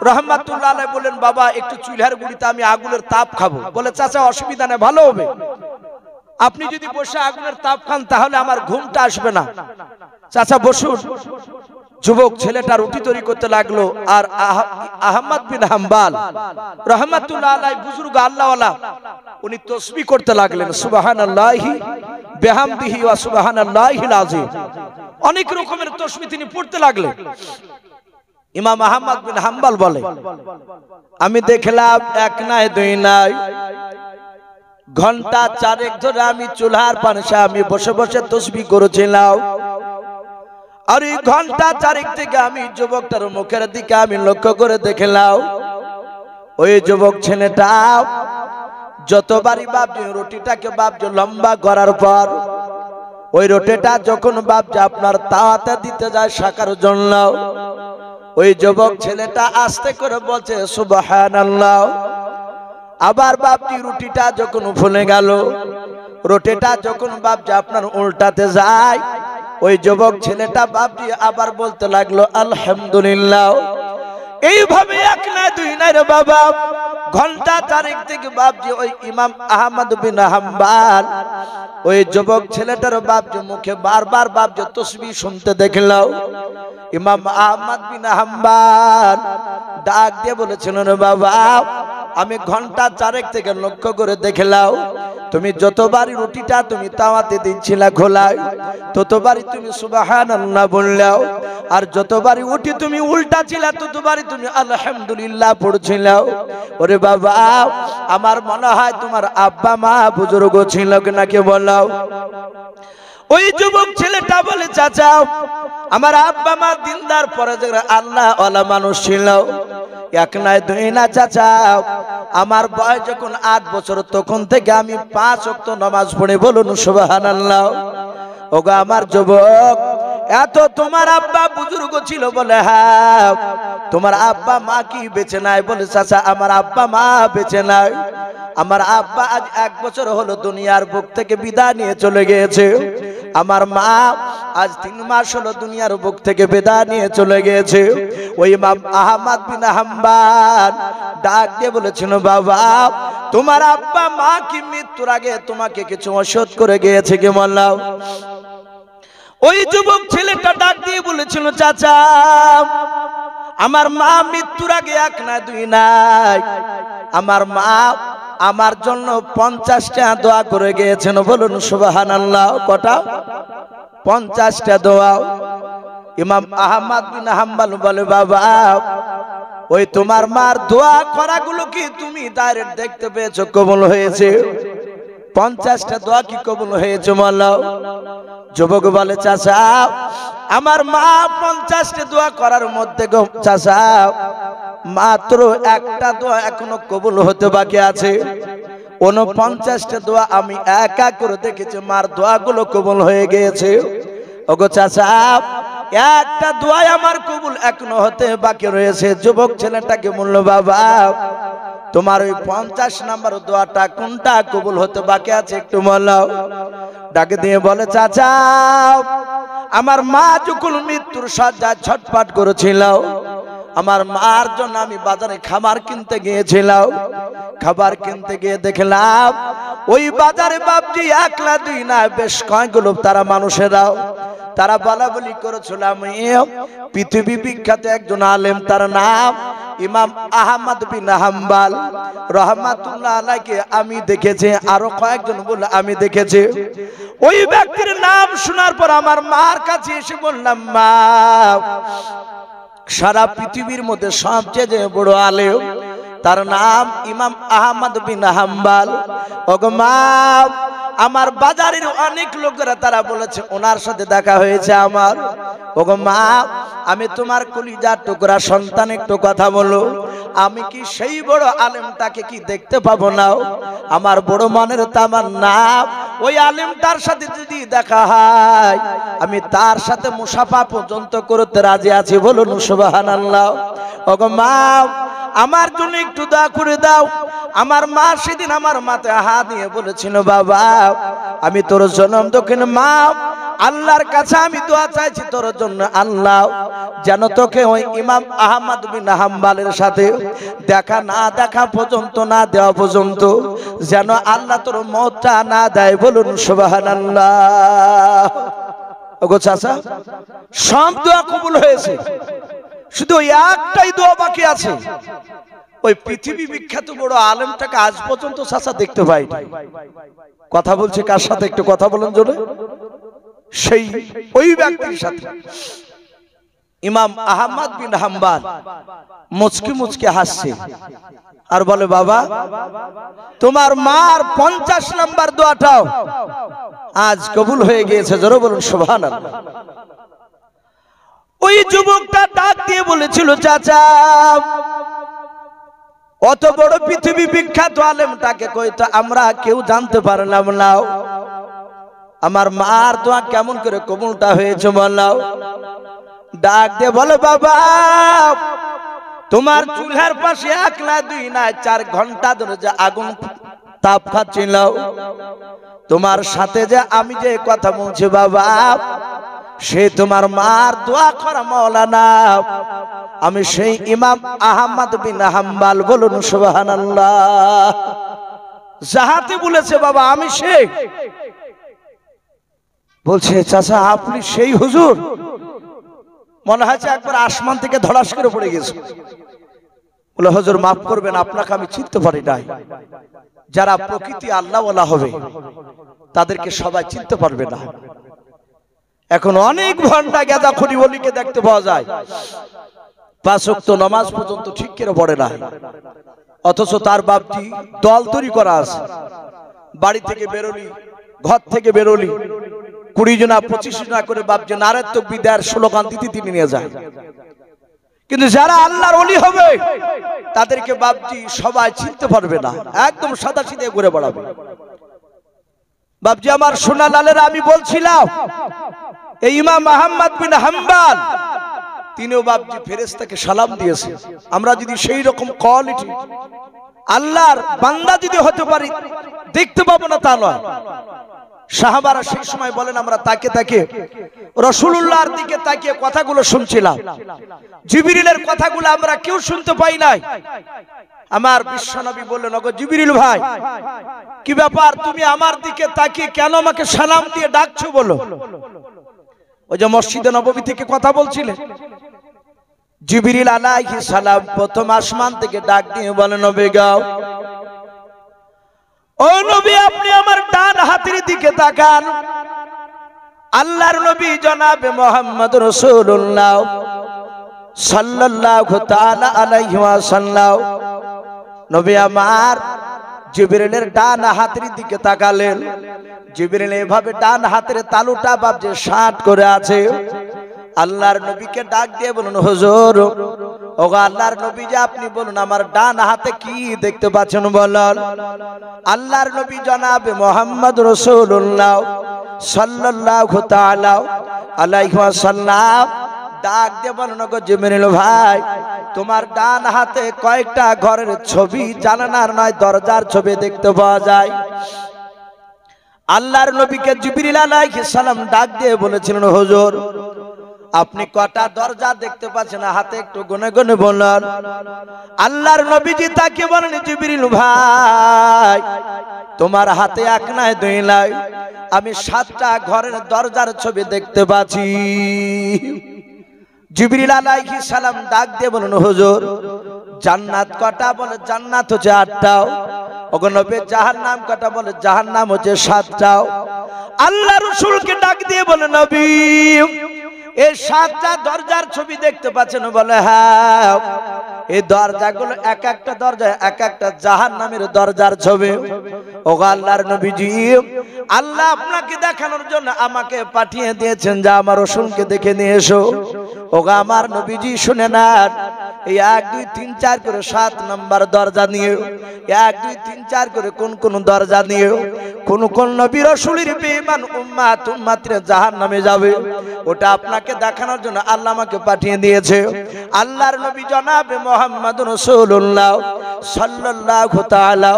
রহমাতুল্লাহ আলাইহি বলেন বাবা একটু চুলার গুড়িতে আমি আগুনের তাপ খাবো। বলে চাচা অসুবিধা নেই, ভালো হবে, আপনি যদি বসে আগুনের তাপ খান তাহলে আমার ঘুমটা আসবে না। চাচা বসুন। যুবক ছেলেটা রুটি তৈরি করতে লাগলো, আর আহমদ বিন হাম্বল রহমাতুল্লাহ আলাইহি বুজুর্গ আল্লাহওয়ালা, উনি তাসবিহ করতে লাগলেন, সুবহানাল্লাহি বিহামদিহি ওয়া সুবহানাল্লাহিল আযীম। অনেক রকমের তাসবিহ তিনি পড়তে লাগলেন। ইমাম আহমদ বিন হাম্বল বলে আমি দেখলাম এক নাই দুই নাই, ঘন্টা 4 ধরে আমি চুলার পাশে আমি বসে বসে তাসবিহ করেছিলাম। আর এই ঘন্টা 4 থেকে আমি যুবকটার মুখের দিকে আমি লক্ষ্য করে দেখলাম, ওই যুবক ছেলেটা যতবারই বাপজি রুটিটাকে বাপজি লম্বা করার পর ওই রুটিটা যখন বাপজি আপনার তাওয়াতে দিতে যায় শাকার জন্য, ওই যুবক ছেলেটা আস্তে করে বলছে সুবহানাল্লাহ। আবার বাপজি রুটিটা যখন ফুলে গেল, রুটিটা যখন বাপজি আপনার উল্টাতে যায়, ওই যুবক ছেলেটা বাপজি আবার বলতে লাগলো আলহামদুলিল্লাহ। এইভাবে এক না দুই না রে বাবা, ঘন্টা 4 থেকে বাপজি ওই ইমাম আহমদ বিন হাম্বল ওই যুবক ছেলেটার বাপজি মুখে বারবার বাপজি তাসবিহ শুনতে দেখলাম। ইমাম আহমদ বিন হাম্বল ডাক দিয়ে বলেছিলেন রে বাবা আমি ঘন্টা 4 থেকে লক্ষ্য করে দেখলাম, তুমি যতবারই রুটিটা তুমি তাওয়াতে দিচ্ছিলা খোলায়, ততবারই তুমি সুবহানাল্লাহ বললাও, আর যতবারই উঠি তুমি উল্টা ছিলা ততবারই তুমি আলহামদুলিল্লাহ পড়ছিলাও। ওরে বাবা আমার মনে হয় তোমার আব্বা মা বুজুর্গ ছিল নাকি বলাও। ওই যুবক ছেলেটা বলে চাচা আমার আব্বা মা দিনদার পরেজগার আল্লাহ ওয়ালা মানুষ ছিল, এক নাই দুই না চাচা, আমার বয়স যখন 8 বছর তখন থেকে আমি 5 ওয়াক্ত নামাজ পড়ে, বলুন সুবহানাল্লাহ। ওগো আমার যুবক এত তোমার আব্বা বুজুর্গ ছিল? বলে হ্যাঁ। তোমার আব্বা মা কি বেঁচে নাই? বলে চাচা আমার আব্বা মা বেঁচে নাই, আমার আব্বা আজ 1 বছর হলো দুনিয়ার বুক থেকে বিদায় নিয়ে চলে গিয়েছে, আমার মা আজ 3 মাস হলো দুনিয়ার বুক থেকে বিদায় নিয়ে চলে গিয়েছে। ওই ইমাম আহমদ বিন হাম্বল ডাক দিয়ে বলেছিল বাবা তোমার আব্বা মা কি মৃত্যুর আগে তোমাকে কিছু ওষুধ করে গিয়েছে কি বললাম? ওই যুবক ছেলেটা ডাক দিয়ে বলেছিল চাচা আমার মা মৃত্যুর আগে 1 না 2 নাই, আমার মা আমার জন্য 50টা দোয়া করে গিয়েছেন, বলুন সুবহানাল্লাহ। কটা? 50টা দোয়া। ইমাম আহমদ বিন হাম্বল বলে বাবা ওই তোমার মার দোয়া করাগুলো কি তুমি ডাইরেক্ট দেখতে পেয়েছো কবুল হয়েছে? 50টা দোয়া কি কবুল হয়েছে বলো? যুবক বলে চাচা আমার মা 50টা দোয়া করার মধ্যে গো চাচা মাত্র একটা দোয়া এখনো কবুল হতে বাকি আছে, 49টা দোয়া আমি একা করে দেখেছি মার দোয়াগুলো কবুল হয়ে গিয়েছে। ওগো চাচা একটা দোয়াই আমার কবুল এখনো হতে বাকি রয়েছে। যুবক ছেলেটাকে বলল, বাবা তোমার ওই 50 নম্বর দোয়াটা কোনটা কবুল হতে বাকি আছে একটু বলো। ডাকে দিয়ে বলে, চাচা আমার মা যখন মৃত্যুর শয্যায় ছটফট করেছিল, আমার মার জন্য আমি বাজারে খাবার কিনতে গিয়েছিলাম। খাবার কিনতে গিয়ে দেখলাম ওই বাজারে বাপজি একলা দুই না বেশ কয়েকগুলো তারা মানুষেরাও তারা বলা বলি করেছিল আমি পৃথিবী বিখ্যাত একজন আলেম, তার নাম ইমাম আহমদ বিন হাম্বল রাহমাতুল্লাহ আলাইহি আমি দেখেছি, আরো কয়েকজন বলে আমি দেখেছি। ওই ব্যক্তির নাম শোনার পর আমার মার কাছে এসে বললাম, মা সারা পৃথিবীর মধ্যে সবচেয়ে বড় আলেম তার নাম ইমাম আহমদ বিন হাম্বল। ওগো মা আমার বাজারের অনেক লোকেরা তারা বলেছে ওনার সাথে দেখা হয়েছে আমার। ওগো মা আমি তোমার কলিজার টুকরা সন্তান একটু কথা বলো, আমি কি সেই বড় আলেমটাকে কি দেখতে পাবো না? আমার বড় মনের তামান্না ওই আলেমটার সাথে যদি দেখা হয় আমি তার সাথে মুসাফা পর্যন্ত করতে রাজি আছি, বলুন সুবহানাল্লাহ। ওগো মা আমার জন্য একটু দোয়া করে দাও। আমার মা সেদিন আমার মাথায় হাত দিয়ে বলেছিল, বাবা আমি তোর জনম দক্ষিণ মা আল্লাহর কাছে আমি দোয়া চাইছি তোর জন্য, আল্লাহ যেন তোকে ওই ইমাম আহমদ বিন হাম্বলের সাথে দেখা না দেখা পর্যন্ত না দেওয়া পর্যন্ত যেন আল্লাহ তোর মওতটা না দেয়, বলুন সুবহানাল্লাহ। ওগো চাচা সব দোয়া কবুল হয়েছে, শুধু ওই একটাই দোয়া বাকি আছে। ওই পৃথিবী বিখ্যাত বড় আলেমটাকে আজ পর্যন্ত চাচা দেখতে পাইনি। কথা বলছে কার সাথে একটু কথা বলুন জোরে। সেই ওই ব্যক্তির সাথে ইমাম আহমদ বিন হাম্বল মুচকি মুচকি হাসছে আর বলে, বাবা তোমার মার 50 নম্বর দোয়াটাও আজ কবুল হয়ে গিয়েছে, জোরে বলুন সুবহানাল্লাহ। ওই যুবকটা ডাক দিয়ে বলেছিল, চাচা অত বড় পৃথিবী বিখ্যাত আলেমটাকে কইতো আমরা কেউ জানতে পারলাম না, আমার মার দোয়া কেমন করে কবুলটা হয়েছে বললাও। ডাক দিয়ে বলে, বাবা তোমার চুলার পাশে 1 না 2 না 4 ঘন্টা ধরে যে আগুন তাপ খাচ্ছিল, তোমার সাথে যে আমি যে কথা বলছি বাবা সে তোমার মার দোয়া করা মাওলানা, আমি সেই ইমাম আহমদ বিন হাম্বল, বলুন সুবহানাল্লাহ। যাহাতে বলেছে বাবা আমি সেই, বলছে চাচা আপনি সেই হুজুর? মনে হচ্ছে একবার আসমান থেকে ধড়াস করে পড়ে গেছে। বলে, হুজুর মাফ করবেন, আপনাকে আমি চিনতে পারি নাই। যারা প্রকৃতি আল্লাহওয়ালা হবে তাদেরকে সবাই চিনতে পারবে না। এখন অনেক ভণ্ডা গাঁজা খুনি বলিকে দেখতে পাওয়া যায়, 5 ওয়াক্ত নামাজ পর্যন্ত ঠিক করে পড়ে না, অথচ তার বাপটি দল তৈরি করা আছে। বাড়ি থেকে বেরোলি, ঘর থেকে বেরোলি 20 জনা 25 জনা করে বাপজি নারায়ে তাকবীর দেওয়ার স্লোগান দিতে তিনি নিয়ে যায়। কিন্তু যারা আল্লাহর ওলি হবে তাদেরকে বাপজি সবাই চিনতে পারবে না, একদম সাদা সিধে ঘুরে বেড়াবে। বাপজি আমার সোনা লালেরা আমি বলছিলাম এই ইমাম আহমদ বিন হাম্বল তিনিও বাপজি ফেরেশতাকে সালাম দিয়েছে। আমরা যদি সেই রকম কোয়ালিটি আল্লাহর বান্দা যদি হতে পারি দেখতে পাবো না তা নয়। সাহাবারা সেই সময় বলেন আমরা তাকে তাকে রাসূলুল্লাহর দিকে তাকিয়ে কথাগুলো শুনছিলাম, জিবরিলের কথাগুলো আমরা কেউ শুনতে পাই নাই। আমার বিশ্বনবী বললেন, ওগো জিবরিল ভাই কি ব্যাপার, তুমি আমার দিকে তাকিয়ে কেন আমাকে সালাম দিয়ে ডাকছো বলো? ওই যে মসজিদে নববী থেকে কথা বলছিলেন, জিবরিল আলাইহিস সালাম প্রথম আসমান থেকে ডাক দিয়ে বলেন, নবী গাও, ও নবী আপনি আমার ডান হাতের দিকে তাকান। আল্লাহর নবী জনাবে মুহাম্মদ রাসূলুল্লাহ সাল্লাল্লাহু তাআলা আলাইহি ওয়াসাল্লাম নবী আমার জিবরিলের ডান হাতের দিকে তাকালেন। জিবরিল এভাবে ডান হাতের তালুটা বাপজে 60 করে আছে। আল্লাহর নবীকে ডাক দিয়ে বলুন, হুজুর ওগো আল্লাহর নবী যে আপনি বলুন আমার ডান হাতে কি দেখতে পাচ্ছেন বলেন। আল্লাহর নবী জনাবে মুহাম্মদ রাসূলুল্লাহ
সাল্লাল্লাহু তাআলা আলাইহি ওয়াসাল্লাম ডাক দিয়ে বলেন, গো জিবরিল ভাই, তোমার ডান হাতে কয়েকটা ঘরের ছবি, জানালার নয় দরজার ছবি দেখতে পাওয়া যায়। আল্লাহর নবীকে জিবরিল আলাইহিস সালাম ডাক দিয়ে বলেছিলেন, হুজুর আপনি কটা দরজা দেখতে পাচ্ছেন? হাতে একটু গুনে গুনে বললেন। আল্লাহর নবীজি তাকে বলেন, জিবরিল ভাই, তোমার হাতে এক নয় দুই নয়, আমি 7টা ঘরের দরজার ছবি দেখতে পাচ্ছি। জিবরিল আলাইহিস সালাম ডাক দিয়ে বলেন, হুজুর জান্নাত কটা? বলে জান্নাত হচ্ছে 8টা। ওগো নবী, জাহান্নাম কটা? বলে জাহান্নাম হচ্ছে 7টা। আল্লাহ রাসূলকে ডাক দিয়ে বলে, নবী এই 7টা দরজার ছবি দেখতে পাচ্ছেন? বলে হ্যাঁ। এই দরজাগুলো এক একটা দরজা এক একটা জাহান্নামের দরজার ছবি। ওগো আল্লাহর নবীজি, আল্লাহ আপনাকে দেখানোর জন্য আমাকে পাঠিয়ে দিয়েছেন, যা আমার রাসূলকে দেখে নিয়ে এসো। ওগো আমার নবীজি শুনে নেন, এই 1 2 3 4 করে 7 নাম্বার দরজা নিয়ে, 1 2 3 4 করে কোন কোন দরজা নিয়ে কোন কোন নবী রাসূলের বেঈমান উম্মতরা জাহান্নামে যাবে, ওটা আপনাকে দেখানোর জন্য আল্লাহ আমাকে পাঠিয়ে দিয়েছে। আল্লাহর নবী জনাবে মুহাম্মদুর রাসূলুল্লাহ সাল্লাল্লাহু তাআলা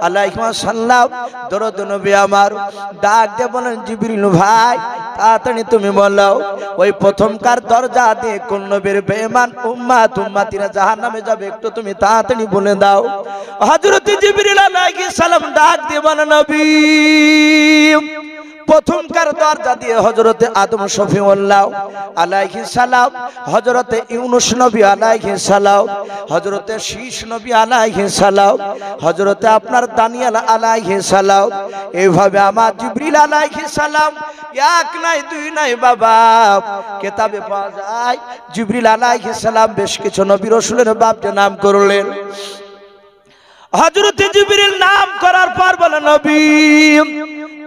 আলাইহি ওয়াসাল্লাম দরুদ নবী আমার ডাক দিয়ে বলেন, জিবরিল ভাই তাড়াতাড়ি তুমি বলো, ওই প্রথমকার দরজা দিয়ে কোন নবীর বেঈমান উম্মতিরা জাহান্নামে যাবে, একটু তুমি তাড়াতাড়ি বলে দাও। হযরত জিবরিল আলাইহিস সালাম ডাক দিয়ে বলেন, নবী প্রথমকার দরজা দিয়ে হযরতে আদম শফিউল্লাহ আলাইহিস সালাম, হযরতে ইউনূস নবী আলাইহিস সালাম, হযরতে শীশ নবী আলাইহিস সালাম, হযরতে আপনার দানিয়েল আলাইহিস সালাম, এইভাবে আমার জিবরিল আলাইহিস সালাম এক নাই দুই নাই বাবা, কিতাবে পাওয়া যায় জিবরিল আলাইহিস সালাম বেশ কিছু নবী রাসূলের বাপকে নাম করলেন। হযরতে জিবরিল নাম করার পর বলে, নবী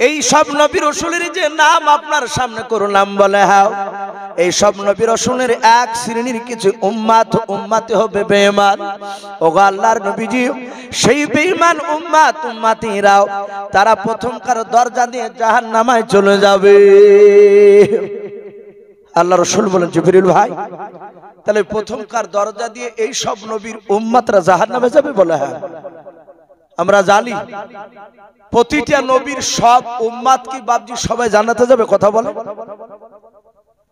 এই সব নবী রাসূলের যে নাম আপনার সামনে করলাম, বলে হ্যাঁ, এই সব নবী রাসূলের এক শ্রেণীর কিছু উম্মতি হবে বেঈমান। ওগো আল্লাহর নবীজি, সেই বেঈমান উম্মতিরাও তারা প্রথমকার দরজা দিয়ে জাহান্নামে চলে যাবে। আল্লাহ রাসূল বলেন, জিবরিল ভাই তাহলে প্রথমকার দরজা দিয়ে এই সব নবীর উম্মতরা জাহান্নামে যাবে? বলে হ্যাঁ। আমরা জানি প্রতিটা নবীর সব উম্মত কি বাপজি সবাই জান্নাতে যাবে? কথা বলে।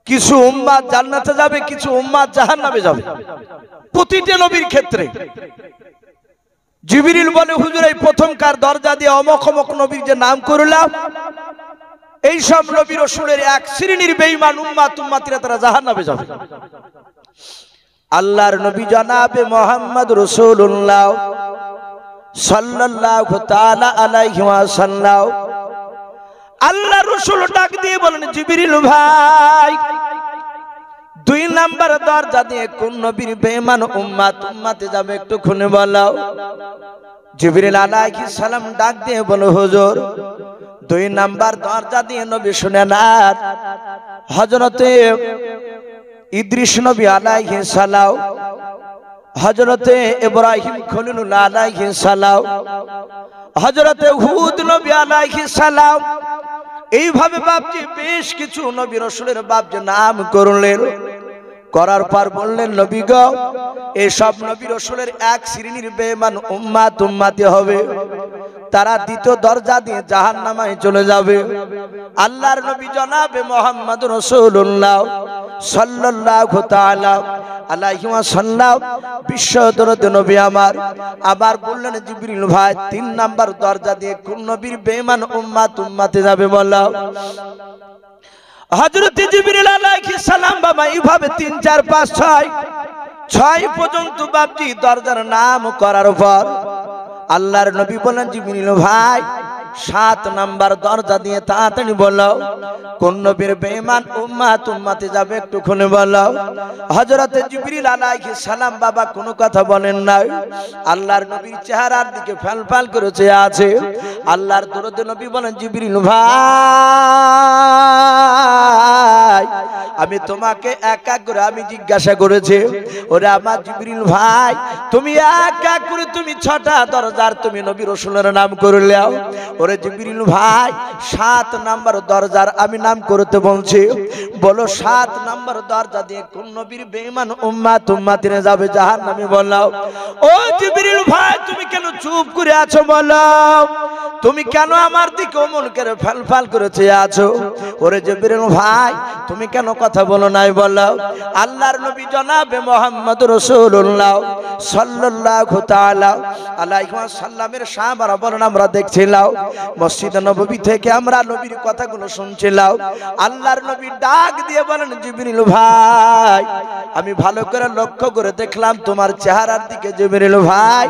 কিছু উম্মত জান্নাতে যাবে, কিছু উম্মত জাহান্নামে যাবে, প্রতিটা নবীর ক্ষেত্রে। জিবরিল বলে, হুজুর এই প্রথমকার দরজা দিয়ে অমুক অমুক নবীর যে নাম করলাম, এই সব নবী রাসূলের এক শ্রেণীর বেঈমান উম্মতিরা তারা জাহান্নামে যাবে। আল্লাহর নবী জনাবে মুহাম্মদ রাসূলুল্লাহ সাল্লাল্লাহু তাআলা আলাইহি ওয়াসাল্লাম আল্লাহ রাসূল ডাক দিয়ে বলেন, জিবরিল ভাই 2 নাম্বার দরজা দিয়ে কোন নবীর বেঈমান উম্মতে যাবে, একটু খুলে বলো। জিবরিল আলাইহিস সালাম ডাক দিয়ে বলে, হুজুর 2 নাম্বার দরজা দিয়ে নবী শুনে না, হযরতে ইদ্রিস নবী আলাইহিস সালাম, হযরতে ইব্রাহিম খলিলুল্লাহ আলাইহিস সালাম, হযরতে হুদ নবী আলাইহিস সালাম, এইভাবে বাপজি বেশ কিছু নবী রাসূলের বাপজি নাম করলেন। করার পর বললেন, নবী গো এই সব নবী রাসূলের এক শ্রেণীর বেঈমান উম্মতি হবে, তারা দ্বিতীয় দরজা দিয়ে জাহান্নামে চলে যাবে। আল্লাহর নবী জনাবে মুহাম্মদুর রাসূলুল্লাহ সাল্লাল্লাহু তাআলা আলাইহি ওয়াসাল্লাম বিশ্ব দরদ নবী আমার আবার বললেন, জিবরিল ভাই 3 নাম্বার দরজা দিয়ে কোন নবীর বেঈমান উম্মতে যাবে বলো। হযরত জিবরিল আলাইহিস সালাম বাবা এইভাবে 3 4 5 6 পর্যন্ত বাপজি দরজার নাম করার পর আল্লাহর নবী বলেন, জিবরিল ভাই 7 নাম্বার দরজা দিয়ে তাড়াতাড়ি বলো, কোন নবীর বেঈমান উম্মতে যাবে, একটু খুলে বলো। হযরত জিবরিল আলাইহিস সালাম বাবা কোনো কথা বলেন না, আল্লাহর নবীর চেহারার দিকে ফাল করে চেয়ে আছে। আল্লাহর দরুদ নবী বলেন, জিবরিল ভাই আমি তোমাকে এক এক করে আমি জিজ্ঞাসা করেছি, ওরে আমার জিবরিল ভাই তুমি এক এক করে তুমি 6টা দরজার তুমি নবী রাসূলের নাম করলেও, ওরে জিবরিল ভাই 7 নাম্বার দরজার আমি নাম করতে বলছি, বলো 7 নাম্বার দরজা দিয়ে কোন নবীর বেঈমান উম্মতিরা যাবে জাহান্নামে? বলো। ও জিবরিল ভাই তুমি কেন চুপ করে আছো? বলো তুমি কেন আমার দিকে অমন করে ফালফাল করে চেয়ে আছো? ওরে জিবরিল ভাই তুমি কেন কথা বলো নাই? বলো। আল্লাহর নবী জনাবে মুহাম্মদ রাসূলুল্লাহ সাল্লাল্লাহু তাআলা আলাইহি ওয়াসাল্লামের সাহাবারা বলেন আমরা দেখছিলাম মসজিদ নববী থেকে আমরা নবীর কথাগুলো শুনছিলাম। আল্লাহর নবী ডাক দিয়ে বলেন জিবরিল ভাই আমি ভালো করে লক্ষ্য করে দেখলাম তোমার চেহারার দিকে। জিবরিল ভাই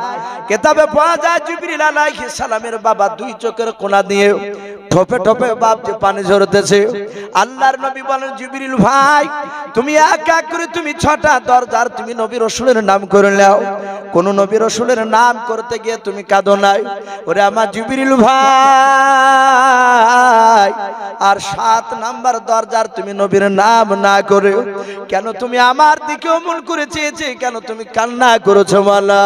কিতাবে পাওয়া যায় জিবরিল আলাইহিস সালামের বাবা 2 চোখের কোণা দিয়ে ঠোপে ঠোপে বাপ যে পানি ঝরতেছে। আল্লাহর নবী বলেন জিবরিল ভাই তুমি এক এক করে তুমি 6টা দরজার তুমি নবী রাসূলের নাম করে নাও, কোন নবী রাসূলের নাম করতে গিয়ে তুমি কাঁদো নাই। ওরে আমার জিবরিল ভাই আর 7 নাম্বার দরজার তুমি নবীর নাম না করে কেন তুমি আমার দিকে অমন করে চেয়েছে, কেন তুমি কান্না করেছো? মালা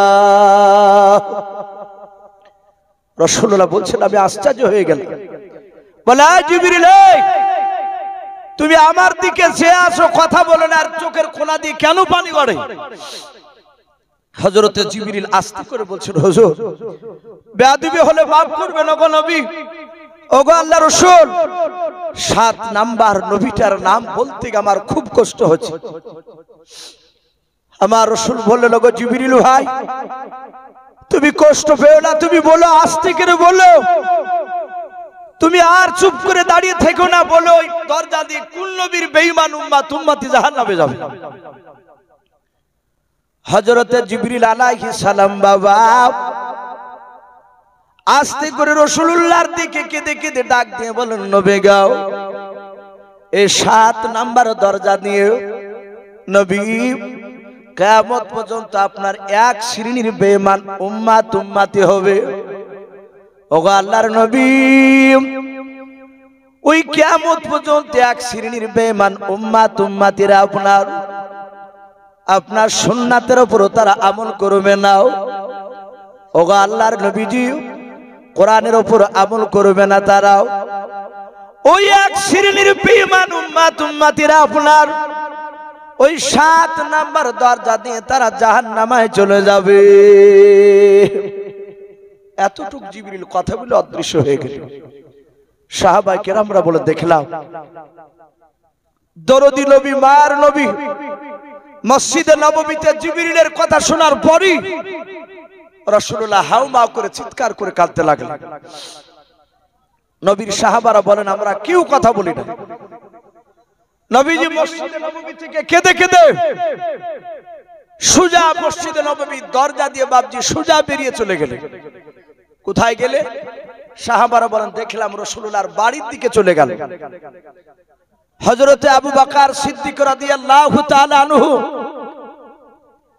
রাসূলুল্লাহ বলছেন আমি আশ্চর্য হয়ে গেলাম। বলে জিবরিল তুমি আমার দিকে চেয়ে আসো, কথা বলো না, আর চোখের কোণা দিয়ে কেন পানি গড়ে? হযরতে জিবরিল আস্তে করে বলছেন হুজুর বেয়াদবি হলে মাফ করবেন ওগো নবী, ওগো আল্লাহর রাসূল 7 নাম্বার নবীটার নাম বলতে আমার খুব কষ্ট হচ্ছে। আমার রাসূল বললেন ওগো জিবরিল ভাই তুমি কষ্ট পেও না, তুমি বলো, আস্তে করে বলো, তুমি আর চুপ করে দাঁড়িয়ে থেকো না, বলো ওই দরজা দিয়ে কোন নবীর বেঈমান উম্মতি জাহান্নামে যাবে? হযরতে জিবরিল আলাইহিস সালাম বাবা আস্তে করে রাসূলুল্লাহর দিকে কেঁদে কেঁদে ডাক দিয়ে বলেন নবী গাও এই 7 নাম্বার দরজা দিয়ে নবী কিয়ামত পর্যন্ত আপনার এক শ্রেণীর বেঈমান উম্মতি হবে। ওগো আল্লাহর নবী ওই কিয়ামত পর্যন্ত এক শ্রেণীর বেঈমান উম্মতিরা আপনার সুন্নাতের উপর তারা আমল করবে না। ওগো আল্লাহর নবীজি কোরআনের উপর আমল করবে না তারা। ওই এক শ্রেণীর বেঈমান উম্মতিরা আপনার ওই 7 নাম্বার দরজা দিয়ে তারা জাহান্নামে চলে যাবে। এতটুক জিবরিল কথা বলে অদৃশ্য হয়ে গেল। সাহাবায়ে কেরামরা বলে দেখলাম দরদি নবী মার নবী মসজিদে নববীতে জিবরিলের কথা শোনার পরই রাসূলুল্লাহ হাউমাউ করে চিৎকার করে কাঁদতে লাগলেন। নবীর সাহাবারা বলেন আমরা কেউ কথা বলি না। নবীজি মসজিদে নববী থেকে কেঁদে কেঁদে সুজা মসজিদে নববীর দরজা দিয়ে বাপজি সুজা বেরিয়ে চলে গেলেন। কোথায় গেলে? সাহাবারা বলেন দেখলাম রাসূলুল্লাহর বাড়ির দিকে চলে গেল। হযরতে আবু বকর সিদ্দিক রাদিয়াল্লাহু তাআলা আনহু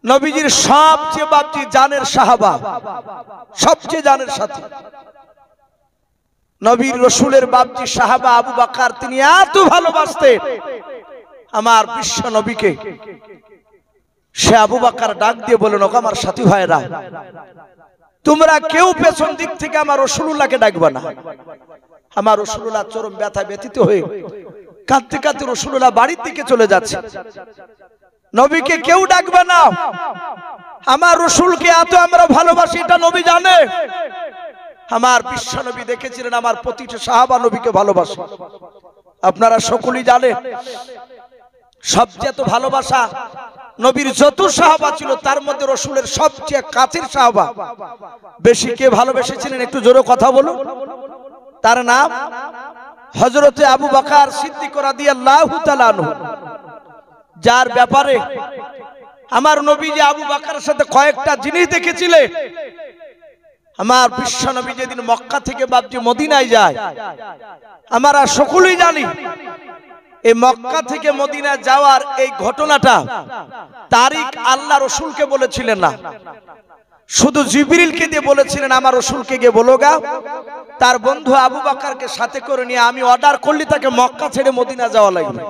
নবীজির সবচেয়ে বাপজি জানের সাহাবা, সবচেয়ে জানের সাথী নবীর রাসূলের বাপজি সাহাবা আবু বকর, তিনি এত ভালোবাসতেন আমার বিশ্ব নবীকে। সে আবু বকর ডাক দিয়ে বলেন ওগো আমার সাথী ভাইরা তোমরা কেউ পেছন দিক থেকে আমার রাসূলুল্লাহকে ডাকবে না। আমার রাসূলুল্লাহ চরম ব্যথা ব্যথিত হয়ে কাঁদতে কাঁদতে রাসূলুল্লাহ বাড়ির দিকে চলে যাচ্ছে। নবীকে কেউ ডাকবে না, আমার রাসূলকে এত আমরা ভালোবাসি এটা নবী জানে। আমার বিশ্ব নবী দেখেছিলেন আমার প্রতিটা সাহাবা নবীকে ভালোবাসে, আপনারা সকলেই জানেন। সবচেয়ে তো ভালোবাসা নবীর যত সাহাবা ছিল তার মধ্যে রাসূলের সবচেয়ে কাছের সাহাবা বেশি কে ভালোবেসেছিলেন একটু জোরে কথা বলুন। তার নাম হযরতে আবু বকর সিদ্দিক রাদিয়াল্লাহু তাআলা আনহু, যার ব্যাপারে আমার নবীজি আবু বকরের সাথে কয়েকটা জিনিস দেখেছিলেন। আমার বিশ্ব নবী যেদিন মক্কা থেকে বাপজি মদিনায় যায় আমরা সকলেই জানি। এই মক্কা থেকে মদিনা যাওয়ার এই ঘটনাটা তারিখ আল্লাহ রাসূলকে বলেছিলেন না, শুধু জিবরিলকে দিয়ে বলেছিলেন আমার রাসূলকে গিয়ে বলোগা তার বন্ধু আবু বকরকে সাথে করে নিয়ে আমি অর্ডার করলি তাকে মক্কা ছেড়ে মদিনা যাওয়া লাগবে।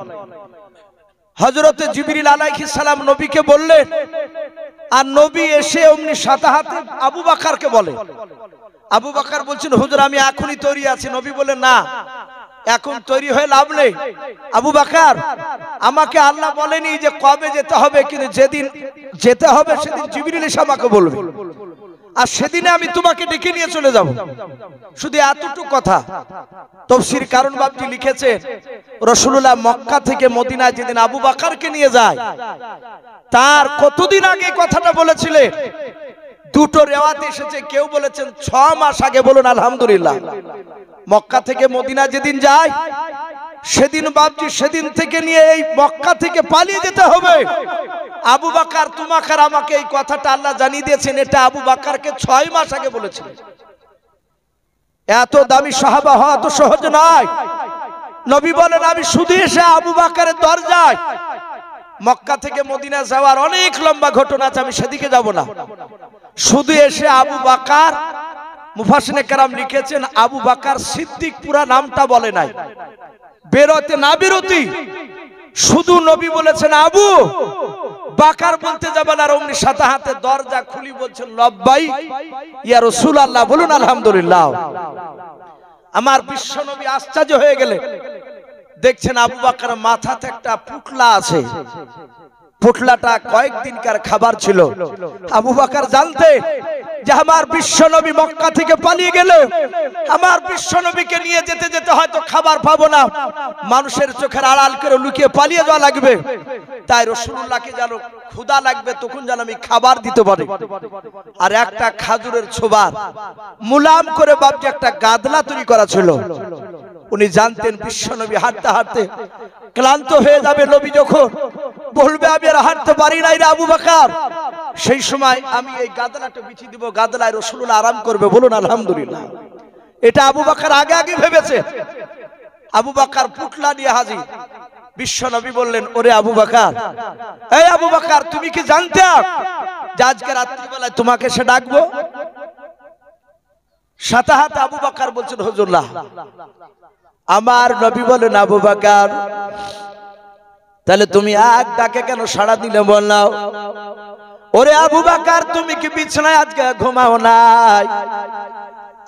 হযরতে জিবরিল আলাইহিস সালাম নবীকে বললেন আর নবী এসে অমনি সাথে হাতে আবু বকরকে বলে। আবু বকর বলছেন হুজুর আমি এখনই তৈরি আছি। নবী বলে না, এখন তৈরি হয়ে লাভ নেই। আবু বকর, আমাকে আল্লাহ বলেনি যে কবে যেতে হবে, কিন্তু যেদিন যেতে হবে সেদিন জিবরিল এসে আমাকে বলবে, আর সেদিনে আমি তোমাকে ডেকে নিয়ে চলে যাব। শুধু এতটুকু কথা। তাফসীর কারণ বাবজি লিখেছেন রাসূলুল্লাহ মক্কা থেকে মদিনায় যেদিন আবু বকরকে নিয়ে যায়, তার কতদিন আগে কথাটা বলেছিলেন? দুটো রেওয়াতে এসেছে, কেউ বলেছেন 6 মাস আগে। বলুন আলহামদুলিল্লাহ। মক্কা থেকে মদিনা যেদিন যায় সেদিন বাবজি সেদিন থেকে নিয়ে এই মক্কা থেকে পালিয়ে যেতে হবে। আবু বকর তোমাকে আমাকে এই কথাটা আল্লাহ জানিয়ে দিয়েছেন, এটা আবু বকরকে 6 মাস আগে বলেছিলেন। এত দামি সাহাবা হওয়া তো সহজ নয়। নবী বলেন আমি শুধু এসে আবু বকরের দরজায়, মক্কা থেকে মদিনা যাওয়ার অনেক লম্বা ঘটনা আছে, আমি সেদিকে যাব না। শুধু এসে আবু বকর, মুফাসসিরে কেরাম লিখেছেন আবু বকর সিদ্দিক পুরা নামটা বলে নাই, বেরোতে না বেরোতি শুধু নবী বলেছেন আবু বকর বলতে যাবেন, আর অমনি সাথে হাতে দরজা খুলি বলছেন লব্বাইক ইয়া রাসূলুল্লাহ। বলুন আলহামদুলিল্লাহ। আমার বিশ্ব নবী আশ্চর্য হয়ে গেলেন। দেখছেন আবু বকর মাথাতে একটা পুটলা আছে, পুটলাটা কয়েকদিনকার খাবার ছিল। আবু বকর জানতেন যে আমার বিশ্ব নবী মক্কা থেকে পালিয়ে গেল, আমার বিশ্ব নবীকে নিয়ে যেতে যেতে হয়তো খাবার পাবো না, মানুষের চোখের আড়াল করে লুকিয়ে পালিয়ে যাওয়া লাগবে। তাই রাসূলুল্লাহকে যেন ক্ষুধা লাগবে তখন যেন আমি খাবার দিতে পারি। আর একটা খাজুরের ছোবার মুলাম করে বাপজি একটা গাদলা তৈরি করা ছিল। উনি জানতেন বিশ্ব নবী হাঁটতে হাঁটতে ক্লান্ত হয়ে যাবে, নবী যখন বলবে আমি আর হাঁটতে পারি না রে আবু বকর, সেই সময় আমি এই গাদলাটা বিছিয়ে দিব, গাদলায় রাসূলুল্লাহ আরাম করবে। বলুন আলহামদুলিল্লাহ। এটা আবু বকর আগে আগে ভেবেছে। আবু বকর পুটলা নিয়ে হাজির। বিশ্ব নবী বললেন ওরে আবু বকর, এই আবু বকর তুমি কি জানতে যে আজকে রাত্রিবেলায় তোমাকে সে ডাকবো? সাথে হাতে আবু বকর বলছেন হুজুরল্লাহ। আমার নবী বলেন আবু বকর তাহলে তুমি এক ডাকে কেন সাড়া দিলে বললাও? ওরে আবু বকর তুমি কি বিছানায় আজকে ঘুমাও নাই?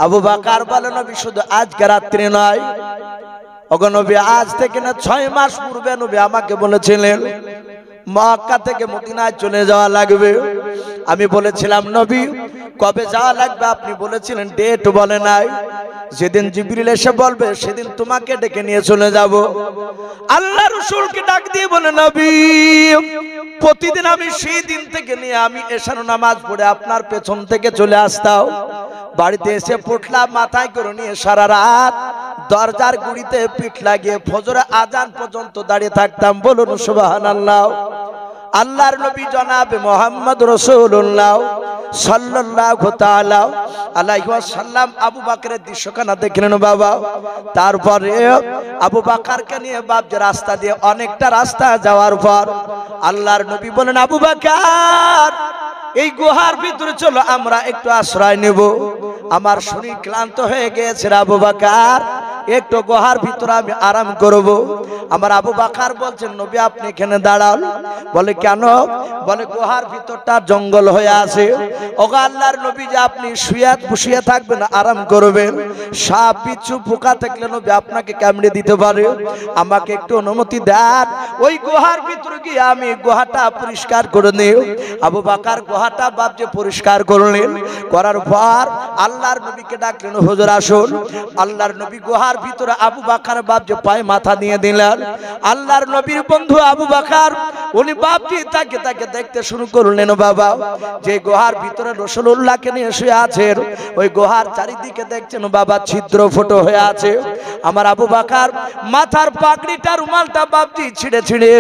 আবু বকর বলে নবী শুধু আজকে রাত্রি নয়, ওগো নবী আজ থেকে না 6 মাস পূর্বে নবী আমাকে বলেছিলেন মক্কা থেকে মদিনায় চলে যাওয়া লাগবে। আমি বলেছিলাম নবী কবে যাওয়া লাগবে? আপনি বলেছিলেন ডেট বলে নাই। যেদিন জিবরিল এসে বলবে সেদিন তোমাকে ডেকে নিয়ে চলে যাব। আল্লাহ রাসূলকে ডাক দিয়ে বলে নবী প্রতিদিন আমি সেই দিন থেকে নিয়ে আমি এশার নামাজ পড়ে আপনার পেছন থেকে চলে আসতাম, বাড়িতে এসে পুটলা মাথায় করে নিয়ে সারা রাত দরজার গুড়িতে পিঠ লাগিয়ে ফজরে আজান পর্যন্ত দাঁড়িয়ে থাকতাম। বলুন সুবহানাল্লাহ। আল্লাহর নবী জনাবে মুহাম্মদ রাসূলুল্লাহ সাল্লাল্লাহু তাআলা আলাইহি ওয়াসাল্লাম আবু বকরের দৃশ্যখানা দেখলেন বাবা। তারপরে আবু বকরকে নিয়ে বাপ যে রাস্তা দিয়ে অনেকটা রাস্তা যাওয়ার পর আল্লাহর নবী বলেন আবু বকর এই গুহার ভিতরে চলো আমরা একটু আশ্রয় নেব, আমার শরীর ক্লান্ত হয়ে গেছে আবু বকর, একটু গুহার ভিতরে আমি আরাম করব। আমার আবু বকর বলছেন নবী আপনি এখানে দাঁড়ান। বলে কেন? বলে গুহার ভিতরটা জঙ্গল হয়ে আছে, ওগো আল্লাহর নবী যে আপনি শুয়ে থাকবেন আরাম করবেন, সাপ বিচ্ছু পোকা থাকলে নবী আপনাকে কামড়ে দিতে পারে, আমাকে একটু অনুমতি দেন ওই গুহার ভিতরে গিয়ে আমি গুহাটা পরিষ্কার করে নিই। আবু বকর গুহাটা বাপজি পরিষ্কার করলেন, করার পর আল্লাহর নবীকে ডাকলেন হুজুর আসুন। আল্লাহর নবী গুহার ভিতরে আবু বকর বাপজি পায়ে মাথা দিয়ে দিলেন। আল্লাহর নবীর বন্ধু আবু বকর উনি বাপজি তাকে তাকে দেখতে শুরু করলেন বাবা, যে গুহার ভিতরে রাসূলুল্লাহকে নিয়ে শুয়ে আছেন ওই গুহার চারিদিকে দেখছেন বাবা ছিদ্র ফুটো হয়ে আছে। আমার আবু বকর মাথার পাগড়িটা রুমালটা বাপজি ছিঁড়ে ছিঁড়ে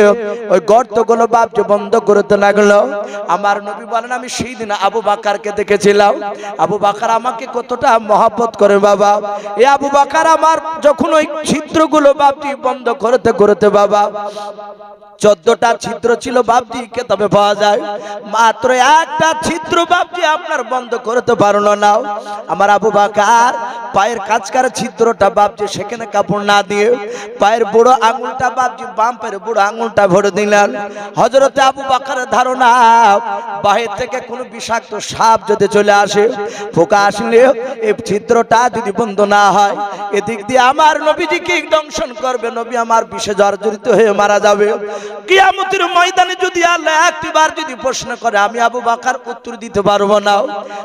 ওই গর্তগুলো বাপজি বন্ধ করতে লাগলো। আমার নবী বলেন আমি সেই দিন আবু বকরকে দেখেছিলাম, আবু বকর আমাকে কতটা মহব্বত করে বাবা। এই আবু বকর আমার যখন ওই ছিদ্রগুলো বাপজি বন্ধ করতে করতে বাবা 14টা ছিদ্র ছিল বাপজি কেতাবে পাওয়া যায়, মাত্র একটা ছিদ্র বাপজি আপনার বন্ধ করতে পারলো না। আমার আবু বকর পায়ের কাছকার ছিদ্রটা বাপজি সেখানে কাপড় না দিয়ে পায়ের বুড়ো আঙুলটা বাপজি বাম পায়ের বুড়ো আঙুলটা ভরে দিলেন। হযরতে আবু বকরের ধারণা বাহির থেকে কোনো বিষাক্ত সাপ যদি চলে আসে, পোকা আসলে এই ছিদ্রটা যদি বন্ধ না হয় এদিক দিয়ে আমার নবীজিকে দংশন করবে, নবী আমার বিষে জর্জরিত হয়ে মারা যাবে। কিয়ামতের ময়দানে যদি আল্লাহ একটিবার যদি প্রশ্ন করে আমি আবু বকর উত্তর দিতে পারবো না,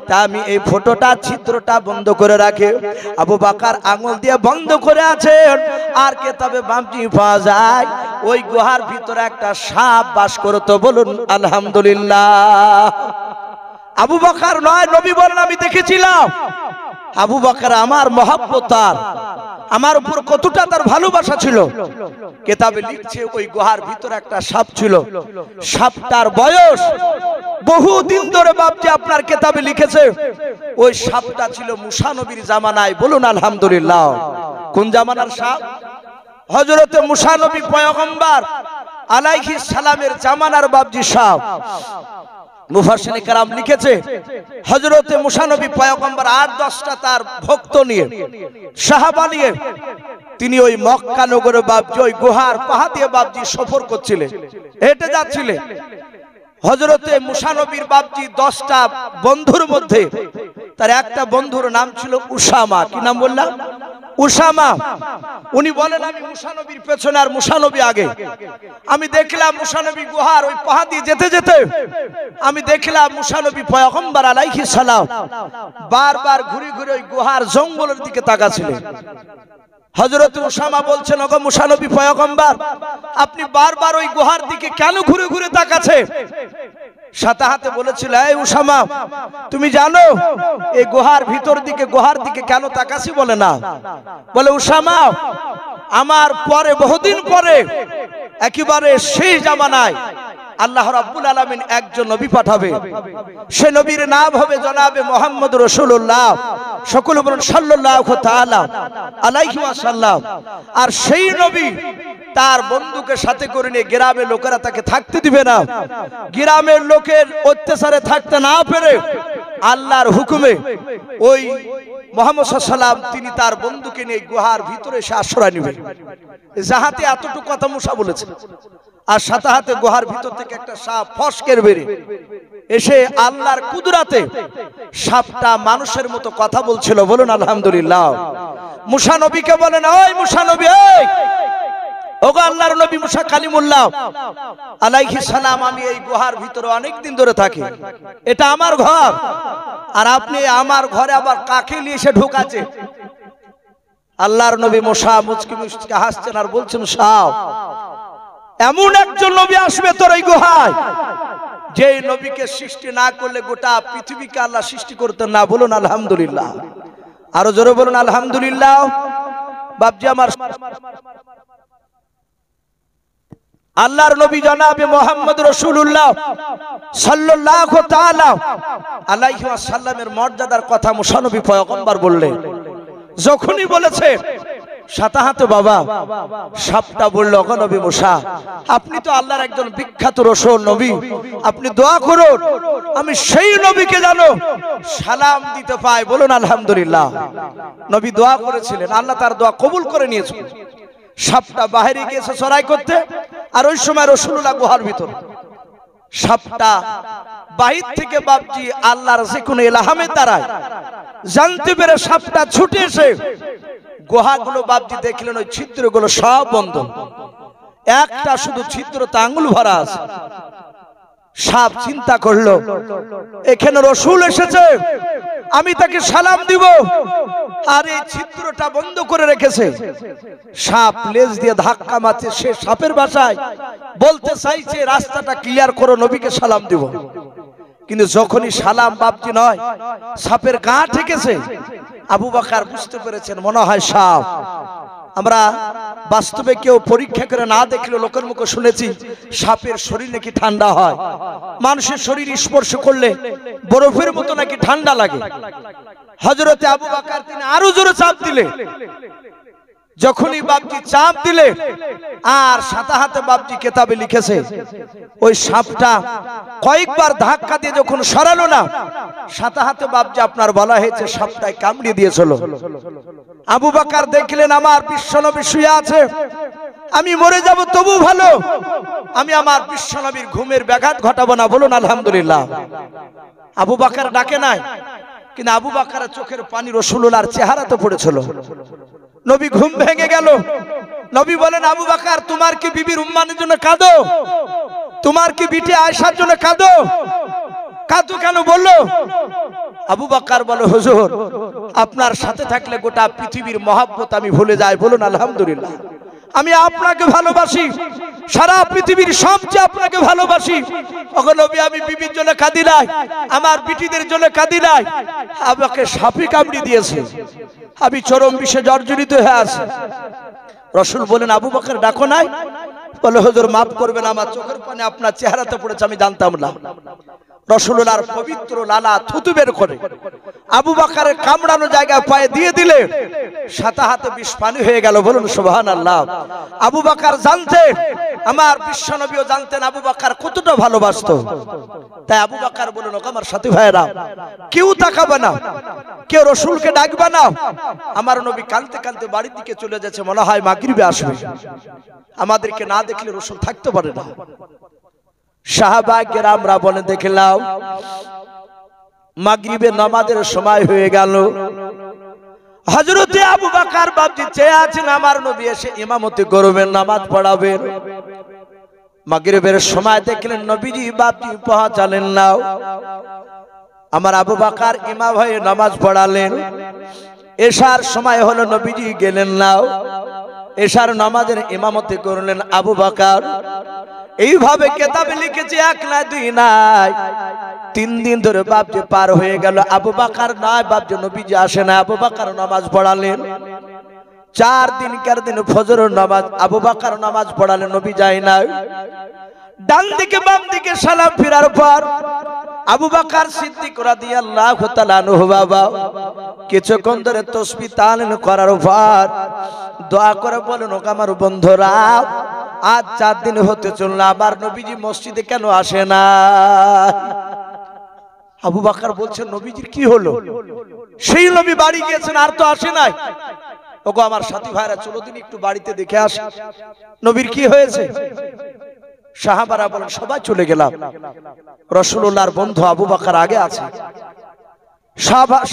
তা আমি এই ফটোটা ছিদ্রটা বন্ধ করে রাখে আবু বকর আঙুল দিয়ে বন্ধ করে আছেন। আর কেতাবে বাপজি পাওয়া যায় ওই গুহার ভিতরে একটা সাপ বাস করতো। বলুন আলহামদুলিল্লাহ। আবু বকর নয়, নবী বলেন আমি দেখেছিলাম। আবু বকর আমার মহব্বত, আমার উপর কতটা তার ভালোবাসা ছিল। কেতাবে লিখছে ওই গুহার ভিতরে একটা সাপ ছিল, সাপটার বয়স বহুদিন ধরে বাপজি আপনার কেতাবে লিখেছে ওই সাপটা ছিল মুসা নবীর জামানায়। বলুন আলহামদুলিল্লাহ। কোন জামানার সাপ? হযরতে মুসা নবী পয়গম্বর আলাইহিস সালামের জামানার বাপজি সাপ। মুফাসসিরিনে কেরাম লিখেছে হযরতে মুসা নবী পয়গম্বর 8-10টা তার ভক্ত নিয়ে সাহাবা নিয়ে তিনি ওই মক্কা নগরে বাপজি ওই গুহার পাহাড় দিয়ে বাপজি সফর করছিলেন, হেঁটে যাচ্ছিলেন। হযরতে মুসা নবীর বাপজি 10টা বন্ধুর মধ্যে তার একটা বন্ধুর নাম ছিল উসামা। কি নাম বললাম? উসামা। উনি বলেন আমি মুসা নবীর পেছনে আর মুসা নবী আগে। আমি দেখলাম মুসা নবী গুহার ওই পাহাড় দিয়ে যেতে যেতে আমি দেখলাম মুসা নবী পয়গম্বর আলাইহিস সালাম বারবার ঘুরে ঘুরে ওই গুহার জঙ্গলের দিকে তাকাচ্ছিলেন। হযরত উসামা বলছেন ওগো মুসা নবী পয়গম্বর আপনি বারবার ওই গুহার দিকে কেন ঘুরে ঘুরে তাকাচ্ছেন? সাথে হাতে বলেছিল এই উসামা তুমি জানো এই গুহার ভিতর দিকে গুহার দিকে কেন তাকাছি? বলে না। বলে উসামা আমার পরে বহুদিন পরে একেবারে শেষ জামানায় আল্লাহ রাব্বুল আলামিন একজন নবী পাঠাবে, সে নবীর নাম হবে জনাবে মুহাম্মদ রাসূলুল্লাহ। সকলে বলুন সাল্লাল্লাহু তাআলা আলাইহি ওয়াসাল্লাম। আর সেই নবী তার বন্ধুকে সাথে করে নিয়ে গ্রামের লোকেরা তাকে থাকতে দিবে না। গ্রামের লোকের অত্যাচারে থাকতে না পেরে আল্লাহর হুকুমে ওই মুহাম্মদ সাল্লাল্লাহু আলাইহি ওয়াসাল্লাম তিনি তার বন্ধুকে নিয়ে গুহার ভিতরে এসে আশ্রয় নেবেন। যাহাতে এতটুকু কথা মুসা বলেছে। আর সাথে হাতে গুহার ভিতর থেকে একটা সাপ ফসকের বেরে এসে আল্লাহর কুদরতে সাপটা মানুষের মতো কথা বলছিল। বলুন আলহামদুলিল্লাহ। মুসা নবীকে বলেন ওই মুসা নবী এই ওগো আল্লাহর নবী মুসা কালিমুল্লাহ আলাইহিস সালাম আমি এই গুহার ভিতরে অনেক দিন ধরে থাকি, এটা আমার ঘর, আর আপনি আমার ঘরে আবার কাকে নিয়ে এসে ঢোকাচ্ছে? আল্লাহর নবী মুসা মুচকি মুচকি হাসছেন আর বলছেন সাপ এমন একজন নবী আসবে তোর এই গুহায় যে নবীকে সৃষ্টি না করলে গোটা পৃথিবীকে আল্লাহ সৃষ্টি করতেন না। বলুন আলহামদুলিল্লাহ। আরো জোরে বলুন আলহামদুলিল্লাহ। বাপজি আমার আল্লাহর নবী জনাবে মুহাম্মদ রাসূলুল্লাহ সাল্লাল্লাহু তাআলা আলাইহি ওয়াসাল্লামের মর্যাদার কথা মুসা নবী পয়গম্বর বললেন। যখনই বলেছে সাথে হাতে বাবা সাপটা বলল ওগো নবী মুসা আপনি তো আল্লাহর একজন বিখ্যাত রাসূল নবী, আপনি দোয়া করুন আমি সেই নবীকে জানো সালাম দিতে পাই। বলুন আলহামদুলিল্লাহ। নবী দোয়া করেছিলেন, আল্লাহ তার দোয়া কবুল করে নিয়েছেন। সাপটা বাইরে গিয়েছে চড়াই করতে, আর ওই সময় রাসূলুল্লাহ গুহার ভিতর। সাপটা বাহির থেকে বাপজি আল্লাহর যে কোনো ইলহামে দ্বারায় জানতে পেরে সাপটা ছুটে এসে গুহাগুলো বাপজি দেখলেন ওই ছিদ্রগুলো সব বন্ধ, একটা শুধু ছিদ্রতে আঙ্গুল ভরা আছে। সাপ চিন্তা করলো এখানে রাসূল এসেছে, আমি তাকে সালাম দিব, আর এই ছিদ্রটা বন্ধ করে রেখেছে। সাপ লেজ দিয়ে ধাক্কা মারছে, সে সাপের ভাষায় বলতে চাইছে রাস্তাটা ক্লিয়ার করো, নবীকে সালাম দিব। কিন্তু যখনই সালাম বাপজি নয় সাপের গা ঠেকেছে, আবু বকর বুঝতে পেরেছেন মনে হয় সাপ। আমরা বাস্তবে কেউ পরীক্ষা করে না দেখলে লোকের মুখে শুনেছি সাপের শরীর নাকি ঠান্ডা হয়, মানুষের শরীর স্পর্শ করলে বরফের মতো নাকি ঠান্ডা লাগে। হযরতে আবু বকর তিনি আরো জোরে চাপ দিলে
যখনই বাপজি চাপ দিলে আর সাথে হাতে বাপজি কেতাবে লিখেছে ওই সাপটা কয়েকবার ধাক্কা দিয়ে যখন সরালো না সাথে হাতে বাপজি আপনার বলা হয়েছে সাপটায় কামড়ে দিয়েছিল। আবু বকর দেখলেন আমার বিশ্বনবী শুয়ে আছে, আমি মরে যাব তবু ভালো, আমি আমার বিশ্বনবীর ঘুমের ব্যাঘাত ঘটাবো না। বলুন আলহামদুলিল্লাহ। আবু বকর ডাকে নাই, কিন্তু আবু বকরের চোখের পানি রাসূলুল্লাহর চেহারাতে পড়েছিল। নবী ঘুম ভেঙে গেল। নবী বলেন আবু বকর তোমার কি বিবির উম্মানের জন্য কাঁদো? তোমার কি বিটি আয়েশার জন্য কাঁদো? কাঁদো কেন বললো? আবু বকর বলে হুজুর আপনার সাথে থাকলে গোটা পৃথিবীর মহব্বত আমি ভুলে যাই। বলুন আলহামদুলিল্লাহ। আমি আপনাকে ভালোবাসি, সারা পৃথিবীর সবচেয়ে আপনাকে ভালোবাসি। ওগো নবী আমি বিবির জন্য কাঁদি নাই, আমার বিটিদের জন্য কাঁদি নাই, আমাকে সাপে কামড়ে দিয়েছে, আমি চরম বিষে জর্জরিত হয়ে আছি। রাসূল বলেন আবু বকর ডাকো নাই? বলে হুজুর মাফ করবেন আমার চোখের পানি আপনার চেহারাতে পড়েছে, আমি জানতাম না। রাসূলুল্লাহর পবিত্র লালা থুতু বের করে আবু বকরের কামড়ানো জায়গায় পায়ে দিয়ে দিলে সাথে হাতে বিষ পানি হয়ে গেল। বলুন সুবহানাল্লাহ। আবু বকর জানতেন, আমার বিশ্বনবীও জানতেন আবু বকর কতটা ভালোবাসতো। তাই আবু বকর বলল আমার সাথী ভাইরা কেউ তাকাবে না, কেউ রাসূলকে ডাকবে না। আমার নবী কাঁদতে কাঁদতে বাড়ির দিকে চলে যাচ্ছে, মনে হয় মাগরিবে আসবে, আমাদেরকে না দেখলে রাসূল থাকতে পারে না। সাহাবা কেরামরা বলে দেখলাম মাগরিবের নামাজের সময় হয়ে গেল, হযরতে আবু বকর বাপজি চেয়ে আছেন আমার নবী এসে ইমামতি করবেন, নামাজ পড়াবেন। মাগরিবের সময় দেখলেন নবীজি বাপজি পৌঁছালেন না। আমার আবু বকর ইমাম হয়ে নামাজ পড়ালেন। এশার সময় হলো নবীজি গেলেন না, এশার নামাজের ইমামতি করলেন আবু বকর। এইভাবে কেতাবে লিখেছে এক না দুই নাই 3 দিন ধরে বাপজি পার হয়ে গেল, আবু বকর নয় বাপজি নবীজি আসে না। আবু বকর নামাজ পড়ালেন। 4 দিনকার দিন ফজর নামাজ আবু বকর নামাজ পড়ালেন, নবী যায় না। ডান দিকে বাম দিকে সালাম ফিরার পর আবু বকর সিদ্দিক রাদিয়াল্লাহু তাআলা আনহু বাবা কিছুক্ষণ ধরে তাসবিহ তাহলিল করার পর দোয়া করে বলেন ও আমার বন্ধুরা আজ 4 দিন হতে চলল আমার নবীজি মসজিদে কেন আসে না? আবু বকর বলছেন নবীজির কি হলো? সেই নবী বাড়ি গিয়েছেন আর তো আসে নাই। ওগো আমার সাথী ভাইরা চলো দিন একটু বাড়িতে দেখে আসি নবীর কি হয়েছে। সাহাবারা বলেন সবাই চলে গেলাম, রাসূলুল্লাহর বন্ধু আবু বকর আগে আছে।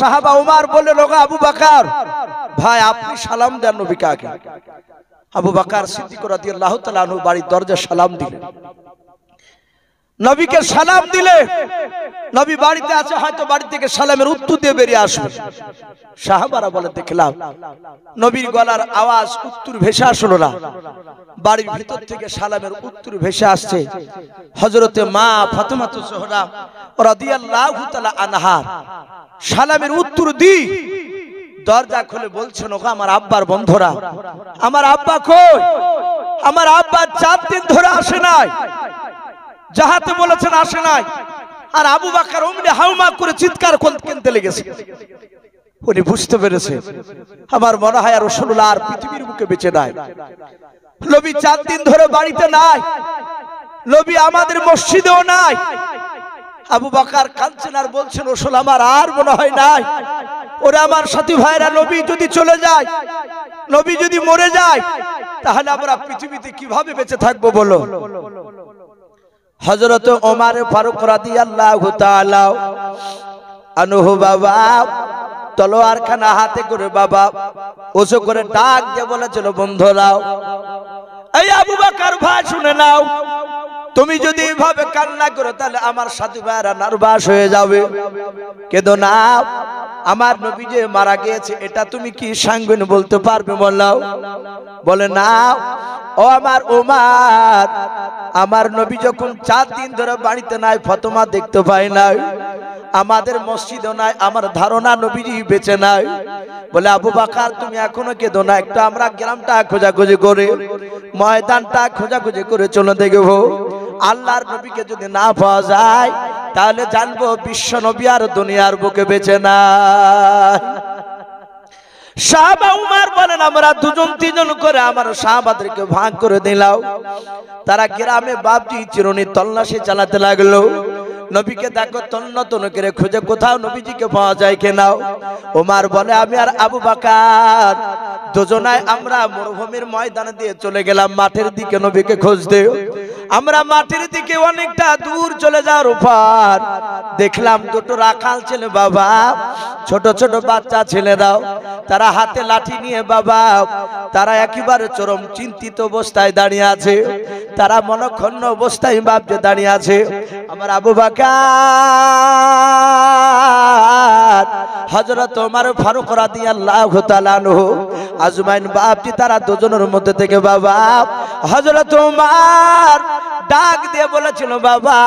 সাহাবা ওমর বলে লোগো আবু বকর ভাই আপনি সালাম দেন নবীকে আগে। আবু বকর সিদ্দিক রাদিয়াল্লাহু তাআলা আনহু বাড়ির দরজায় সালাম দিলেন। নবীকে সালাম দিলে নবী বাড়িতে আছে, হয়তো বাড়ি থেকে সালামের উত্তর দিয়ে বেরিয়ে আসবে। সাহাবারা বলে দেখলাম নবীর গলার আওয়াজ উত্তর ভেসে আসলো না, বাড়ির ভিতর থেকে সালামের উত্তর ভেসে আসছে। হযরতে মা ফাতেমাতুজ জোহরা রাদিয়াল্লাহু তাআলা আনহা সালামের উত্তর দি দরজা খুলে বলছেন ওগো আমার আব্বার বন্ধুরা, আমার আব্বা কই? আমার আব্বা 4 দিন ধরে আসে নাই, যাহাতে বলেছেন আসে নাই। আর আবু বকর অমনি হাউমা করে চিৎকার করতে লেগেছে। উনি বুঝতে পেরেছে আমার মনে হয় রাসূলুল্লাহ আর পৃথিবীর বুকে বেঁচে নাই। নবী 4 দিন ধরে বাড়িতে নাই, নবী আমাদের মসজিদেও নাই। আবু বকর কাঁদছেন আর বলছেন রাসূল আমার আর মনে হয় নাই। ওরা আমার সাথী ভাইরা নবী যদি চলে যায়, নবী যদি মরে যায়, তাহলে আমরা পৃথিবীতে কিভাবে বেঁচে থাকবো বলো? হযরত ওমর ফারুক রাদিয়াল্লাহু তাআলা আনহু বাবা তলোয়ার খানা হাতে করে বাবা ওসো করে ডাক দিয়ে বলেছিল বন্ধুরা এই আবু বকর ভাই শুনে নাও, তুমি যদি এইভাবে কান্না করো তাহলে আমার সাথী ভাইরা নার্ভাস হয়ে যাবে। কেঁদো না, আমার নবী যে মারা গিয়েছে এটা তুমি কি সাঙ্গন বলতে পারবে? বলে না ও আমার ওমর, আমার নবী যখন 4 দিন ধরে বাড়িতে নাই, ফাতেমা দেখতে পায় নাই, আমাদের মসজিদও নাই, আমার ধারণা নবীজি বেঁচে নাই। বলে আবু বকর তুমি এখনো কেঁদো না, একটু আমরা গ্রামটা খোঁজাখুঁজি করে ময়দানটা খোঁজাখুঁজি করে চলে দেখবো। আল্লাহর নবীকে যদি না পাওয়া যায় তাহলে জানবো বিশ্ব নবী আর দুনিয়ার বুকে বেঁচে নাই। সাহাবা উমর বলেন আমরা দুজন তিনজন করে আমার সাহাবাদেরকে ভাগ করে দিলাম। তারা গ্রামে বাপজি চিরুনি তল্লাশি চালাতে লাগলো। নবীকে দেখো তন্ন তন্ন করে খুঁজে কোথাও নবীজিকে পাওয়া যায় কিনা। ওমর বলে আমি আর আবু বকর দুজনায় আমরা মরুভূমির ময়দানে দিয়ে চলে গেলাম মাঠের দিকে নবীকে খুঁজতে। আমরা মাঠের দিকে অনেকটা দূর চলে যাওয়ার পর দেখলাম দুটো রাখাল ছেলে বাবা, ছোট ছোট বাচ্চা ছেলেরাও, তারা হাতে লাঠি নিয়ে বাবা, তারা একেবারে চরম চিন্তিত অবস্থায় দাঁড়িয়ে আছে। তারা মনক্ষুণ্ণ অবস্থায় বাপজি দাঁড়িয়ে আছে। আমার আবু বকর, হযরত ওমর ফারুক রাদিয়াল্লাহু তাআলা আনহু, আজমাইন বাপজি তারা দুজনের মধ্যে থেকে বাবা হযরত ওমর ডাক দিয়ে বলেছিল বাবা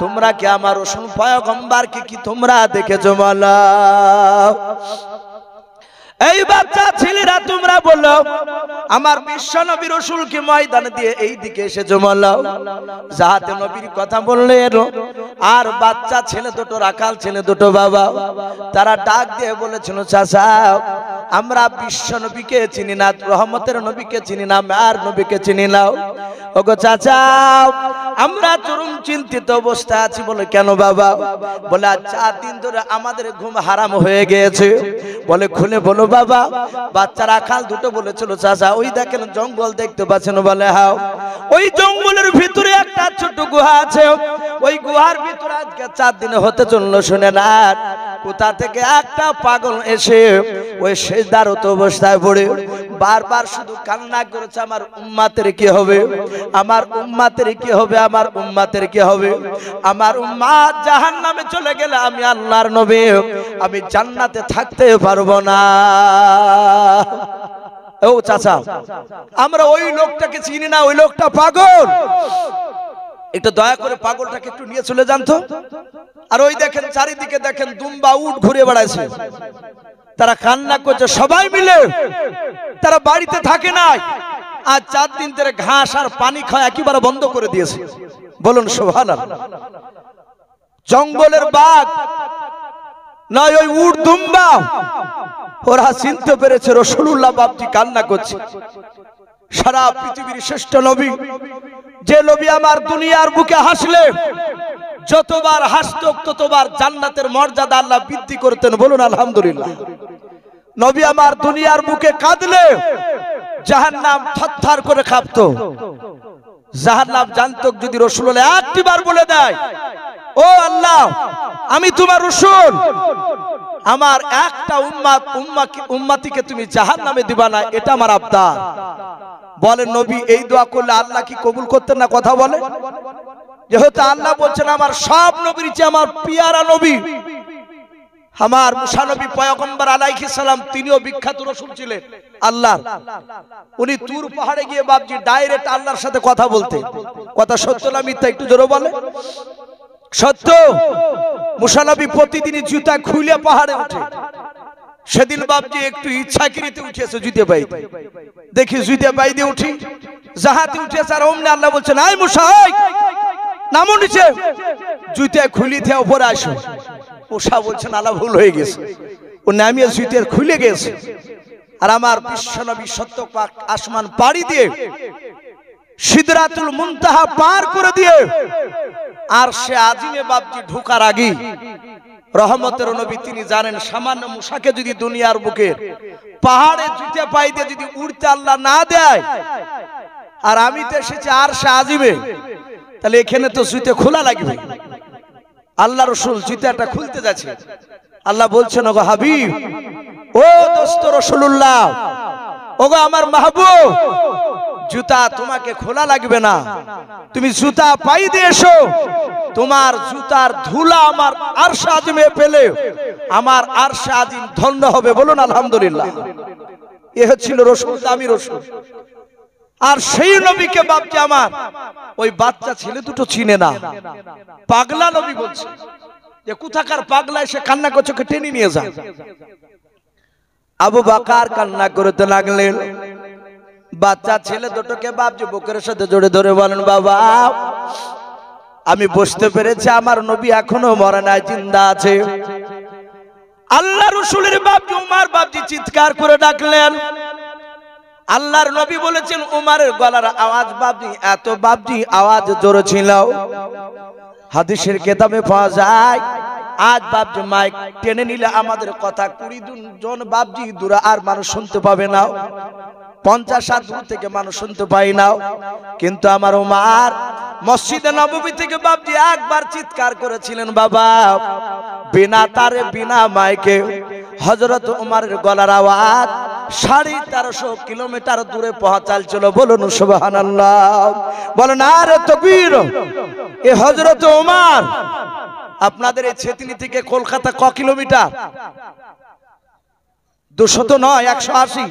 তোমরা কি আমার রাসূল পয়গম্বরকে কি তোমরা দেখেছো বলো? এই বাচ্চা ছেলেরা তোমরা বলো আমার বিশ্ব নবী রাসূলকে ময়দানে দিয়ে এই দিকে এসেছো বলো। যাহাতে নবীর কথা বললেন আর বাচ্চা ছেলে দুটো রাখাল ছেলে দুটো বাবা তারা ডাক দিয়ে বলেছিল চাচা আমরা বিশ্ব নবীকে চিনি না, রহমতের নবীকে চিনি না, মার নবীকে চিনি না। ওগো চাচা আমরা চরম চিন্তিত অবস্থায় আছি। বলে কেন বাবা? বলে আজ 4 দিন ধরে আমাদের ঘুম হারাম হয়ে গিয়েছে। বলে খুলে বলো বাবা। বাচ্চা রাখাল দুটো বলেছিল চাচা ওই দেখেন জঙ্গল দেখতে পাচ্ছেন? বলে হ্যাঁ। ওই জঙ্গলের ভিতরে একটা ছোট গুহা আছে। ওই গুহার ভিতরে আজকে 4 দিন হতে চললো শুনে না কোথা থেকে একটা পাগল এসে ওই সেজদারত অবস্থায় পড়ে বারবার শুধু কান্না করেছে আমার উম্মতের কি হবে, আমার উম্মতের কি হবে, আমার উম্মতের কি হবে, আমার উম্মত জাহান্নামে চলে গেলে আমি আল্লাহর নবী আমি জান্নাতে থাকতে পারবো না। ও চাচা আমরা ওই লোকটাকে চিনি না, ওই লোকটা পাগল। একটু দয়া করে পাগলটাকে একটু নিয়ে চলে যান তো। আর ওই দেখেন চারিদিকে দেখেন দুম্বা উট ঘুরে বেড়াচ্ছে, তারা কান্না করছে সবাই মিলে। তারা বাড়িতে থাকে নাই, আজ 4 দিন ধরে ঘাস আর পানি খাওয়া একেবারে বন্ধ করে দিয়েছে। বলুন সুবহানাল্লাহ। জঙ্গলের বাঘ নয় ওই উট দুম্বা, ওরা চিনতে পেরেছে রাসূলুল্লাহ বাপজি কান্না করছে। সারা পৃথিবীর শ্রেষ্ঠ নবী, যে নবী আমার দুনিয়ার বুকে হাসলে যতবার হাসত ততবার জান্নাতের মর্যাদা আল্লাহ বৃদ্ধি করতেন। বলুন আলহামদুলিল্লাহ। নবী আমার দুনিয়ার বুকে কাঁদলে জাহান্নাম থরথর করে কাঁপতো। জাহান্নাম জানতো যদি রাসূলুল্লাহ একটিবার বলে দেয় ও আল্লাহ আমি তোমার রাসূল, আমার একটা উম্মতিকে তুমি জাহান্নামে দিবা না, এটা আমার আবদার। বলেন নবী এই দোয়া করলে আল্লাহ কি কবুল করতেন না? কথা বলে। যেহেতু আল্লাহ বলছেন আমার সব নবীর চেয়ে আমার পিয়ারা নবী আমার মুসা নবী পয়গম্বর আলাইহিস সালাম, তিনিও বিখ্যাত রাসূল ছিলেন আল্লাহ। উনি তুর পাহাড়ে গিয়ে বাপজি ডাইরেক্ট আল্লাহর সাথে কথা বলতে। কথা সত্য না মিথ্যা একটু জোরে বলে। সত্য। মুসা নবী প্রতিদিনই জুতা খুলে পাহাড়ে ওঠে। সেদিন বাপজি একটু ইচ্ছাকৃতে উঠেছে জুতে বাইতে, দেখি জুতে বাইতে উঠি জাহাতে উঠেছে আর অমনি আল্লাহ বলছেন আয় মুসা নামো নিচে, জুতে খুলিতে উপরে আসো। মুসা বলছেন আল্লাহ ভুল হয়ে গেছে, ও নামিয়ে জুতে খুলে গেছে। আর আমার বিশ্ব নবী সত্য পাক আসমান পাড়ি দিয়ে সিদরাতুল মুনতাহা পার করে দিয়ে আর সে আজিমে বাপজি ঢোকার আগে রহমতের নবী তিনি জানেন সামান্য মুসাকে যদি দুনিয়ার বুকে পাহাড়ে জুতে পাইতে যদি উড়তে আল্লাহ না দেয়, আর আমি তো এসেছি আর সে আজিমে, তাহলে এখানে তো জুতে খোলা লাগবে। আল্লাহ রাসূল জুতাটা খুলতে যাচ্ছে। আল্লাহ বলছেন ওগো হাবিব, ও দোস্ত রাসূলুল্লাহ, ওগো আমার মাহবুব, জুতা তোমাকে খোলা লাগবে না, তুমি জুতা পাই দিয়ে এসো। তোমার জুতার ধুলা আমার আরশ আজিমে পেলে আমার আরশ আজিম ধন্য হবে। বলুন আলহামদুলিল্লাহ। এ হচ্ছিল রাসূল, দামি রাসূল। আর সেই নবীকে বাপজি আমার ওই বাচ্চা ছেলে দুটো চিনে না, পাগলা নবী বলছে যে কোথাকার পাগলা এসে কান্না করছে, টেনে নিয়ে যায়। আবু বকর কান্না করতে লাগলেন। বাচ্চা ছেলে দুটোকে বাপজি বুকের সাথে জড়ে ধরে বলেন বাবা আমি বুঝতে পেরেছি আমার নবী এখনো মরে নাই, জিন্দা আছে।
আল্লাহ রসুলের বাপজি উমার বাপজি চিৎকার করে ডাকলেন। আল্লাহর নবী বলেছেন উমারের গলার আওয়াজ বাপজি এত বাপজি আওয়াজ জোরে ছিল, হাদিসের কিতাবে পাওয়া যায় আজ বাপজি মাইক টেনে নিলে আমাদের কথা 20 জন বাপজি দূরে আর মানুষ শুনতে পাবে না, 50 দূর থেকে মানুষ শুনতে পাই না। কিন্তু আমার উমার মসজিদে নববী থেকে বাপজি একবার চিৎকার করেছিলেন বাবা, বিনা তারে বিনা মাইকে হযরত উমারের গলার আওয়াজ 1350 কিলোমিটার দূরে পৌঁছাল। বলুন সুবহানাল্লাহ, বলেন আরে তাকবীর। এ হযরত উমার আপনাদের এই ছেতনি থেকে কলকাতা ক কিলোমিটার? 200 তো নয়, 180।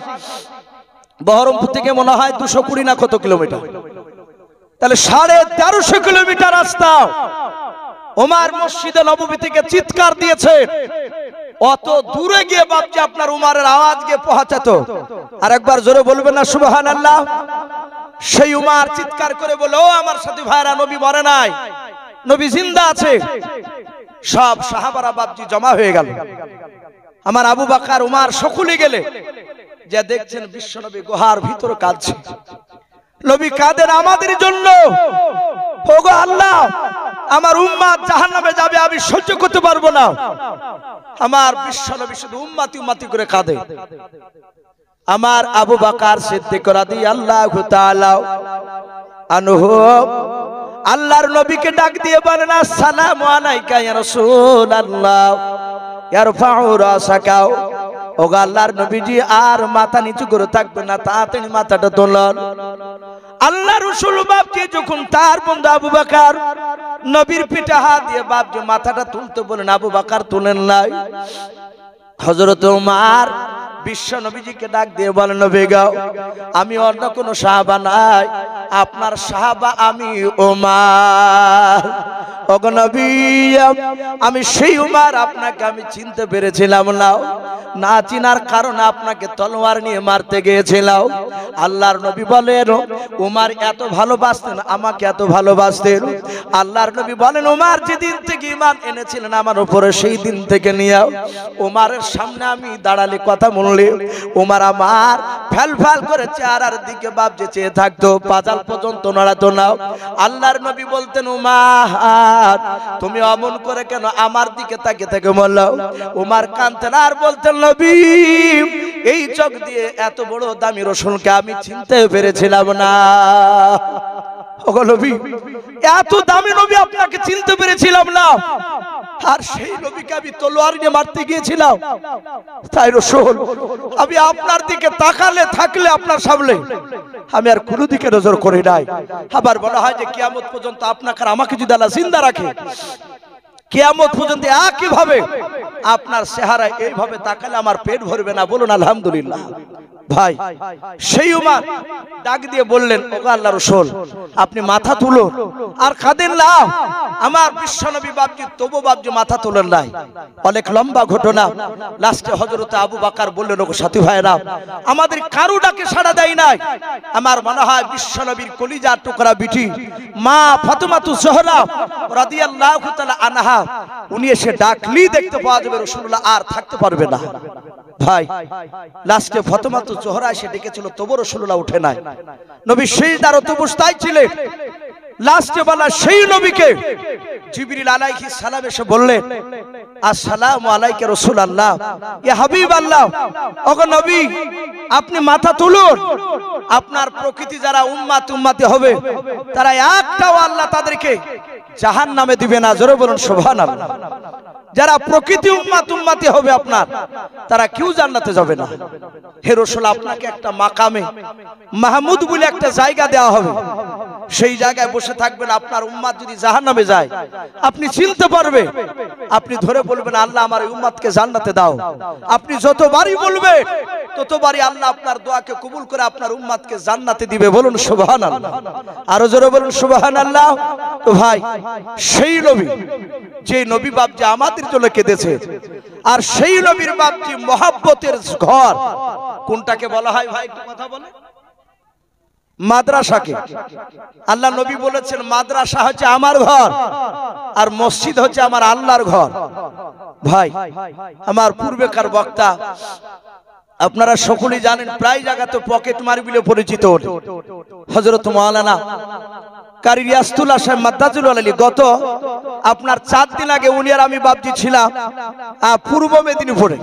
বহরমপুর থেকে মনে হয় 220 না কত কিলোমিটার, তাহলে 1350 কিলোমিটার রাস্তা ওমর মসজিদে নববী থেকে চিৎকার দিয়েছে। অত দূরে গিয়ে বাপজি আপনার উমারের আওয়াজ গিয়ে পৌঁছাতো। আর একবার জোরে বলবেন না সুবহানাল্লাহ। সেই উমার চিৎকার করে বলে, ও আমার সাথী ভাইরা, নবী মরে নাই, নবী জিন্দা আছে। সব সাহাবারা বাপজি জমা হয়ে গেল। আমার আবু বকর উমার সকলে গেলে যে দেখছেন বিশ্বনবী গুহার ভিতর কাঁদছে। নবী কাঁদেন আমাদের জন্য, ওগো আল্লাহ আমার উম্মত জাহান্নামে যাবে, আমি সহ্য করতে পারবো না। আমার বিশ্বনবী শুধু উম্মতি উম্মতি করে কাঁদে। আমার আবু বকর সিদ্দিক রাদিয়াল্লাহু তাআলা আনহু আল্লাহর নবীকে ডাক দিয়ে বলেন, আসসালামু আলাইকা ইয়া রাসূলুল্লাহ ইয়ারফাউ রাসাকা। ওগো আল্লাহর নবীজি আর মাথা নিচু করে থাকবেন না, তাড়াতাড়ি মাথাটা তোলেন। আল্লাহ রাসূল বাপজি যখন তার বন্ধু আবু বকর নবীর পিঠে হাত দিয়ে বাপজি মাথাটা তুলতে বলেন, আবু বকর তুলেন নাই। হযরত ওমর বিশ্ব নবীজিকে ডাক দিয়ে বলেন, নবী গো আমি অন্য কোন সাহাবা নাই, আপনার সাহাবা আমি ওমর। ওগো নবী আমি সেই উমার, আপনাকে আমি চিনতে পেরেছিলাম না, না চিনার কারণে আপনাকে তলোয়ার নিয়ে মারতে গিয়েছিলাম। আল্লাহর নবী বলেন উমার এত ভালোবাসতেন, আমাকে এত ভালোবাসতেন। আল্লাহর নবী বলেন উমার যেদিন থেকে ঈমান এনেছিলেন আমার উপরে, সেই দিন থেকে নিয়ে উমারের সামনে আমি দাঁড়ালে কথা বললে উমার আমার ফ্যাল ফ্যাল করে চেহারার দিকে বাপজি চেয়ে থাকতো, পাজাল পর্যন্ত নড়াতো না। আল্লাহর নবী বলতেন উমার তুমি অমন করে কেন আমার দিকে তাকিয়ে থেকে বললো? উমার কাঁদতেন আর বলতেন, নবী এই চোখ দিয়ে এত বড় দামি রসুলকে আমি চিনতে পেরেছিলাম না। ওগো নবী এত দামি নবী আপনাকে চিনতে পেরেছিলাম না, আর সেই নবীকে আমি তলোয়ার নিয়ে মারতে গিয়েছিলাম। তাই রাসূল আমি আপনার দিকে তাকালে থাকলে আপনার সামনে আমি আর কোনো দিকে নজর করি নাই। আবার বলা হয় যে কিয়ামত পর্যন্ত আপনাকে আমাকে যদি আল্লাহ জিন্দা রাখে, কিয়ামত পর্যন্ত একইভাবে আপনার চেহারায় এইভাবে তাকালে আমার পেট ভরবে না। বলুন আলহামদুলিল্লাহ। ভাই সেই উমার ডাক দিয়ে বললেন, ওগো আল্লাহর রাসূল আপনি মাথা তুলুন আর কাঁদেন না। আমার বিশ্বনবী বাপজি তবু বাপজি মাথা তোলেন নাই। অনেক লম্বা ঘটনা। লাস্টে হযরত আবু বকর বললেন, ওগো সাথী ভাইরা আমাদের কারো ডাকে সাড়া দেয় নাই। আমার মনে হয় বিশ্বনবীর কলিজার টুকরা বিটি মা ফাতেমাতুজ জোহরা রাদিয়াল্লাহু তাআলা আনহা উনি এসে ডাকলি দেখতে পাওয়া যাবে রাসূলুল্লাহ আর থাকতে পারবে না। ভাই লাস্টে ফাতেমাতুজ জোহরা এসে ডেকেছিল, তবু রাসূলুল্লাহ উঠে নাই। নবী সিজদারত অবস্থায় ছিলেন। লাস্টে বলা সেই নবীকে জিবরিল আলাইহিস সালাম এসে বললেন, আসসালামু আলাইকা রাসূলুল্লাহ ইয়া হাবিবাল্লাহ। ওগো নবী আপনি মাথা তুলুন। আপনার প্রকৃতি যারা উম্মত উম্মতি হবে তারা একটাও আল্লাহ তাদেরকে জাহান্নামে দিবে না। জোরে বলুন সুবহানাল্লাহ। যারা প্রকৃতি উম্মত উম্মতি হবে আপনার, তারা কেউ জান্নাতে যাবে না। হে রাসূল আপনাকে একটা মাকামে মাহমুদ বলে একটা জায়গা দেওয়া হবে, সেই জায়গায় বসে থাকবেন। আপনার উম্মত যদি জাহান্নামে যায় আপনি চিনতে পারবে, আপনি ধরে বলবেন আল্লাহ আমার এই উম্মতকে জান্নাতে দাও। আপনি যতবারই বলবেন ততবারই আল্লাহ আপনার দোয়াকে কবুল করে আপনার উম্মতকে জান্নাতে দিবে। বলুন সুবহানাল্লাহ। আরো জোরে বলুন সুবহানাল্লাহ। তো ভাই সেই নবী যে নবী বাপজি আমাদের জন্য কেঁদেছে, আর সেই নবীর বাপজি মহব্বতের ঘর কোনটাকে বলা হয় ভাই একটু কথা বলে? মাদ্রাসাকে। আল্লাহ নবী বলেছেন মাদ্রাসা হচ্ছে আমার ঘর আর মসজিদ হচ্ছে আমার আল্লাহর ঘর। ভাই আমার পূর্বেকার বক্তা আপনারা সকলেই জানেন, প্রায় জায়গাতে পকেট মারি বলে পরিচিত হযরত মাওলানা কারি রিয়াসতুল্লাহ সাহেব মাদ্দাজুল আলী। গত আপনার 4 দিন আগে উনি আর আমি বাপজি ছিলাম পূর্ব মেদিনীপুরে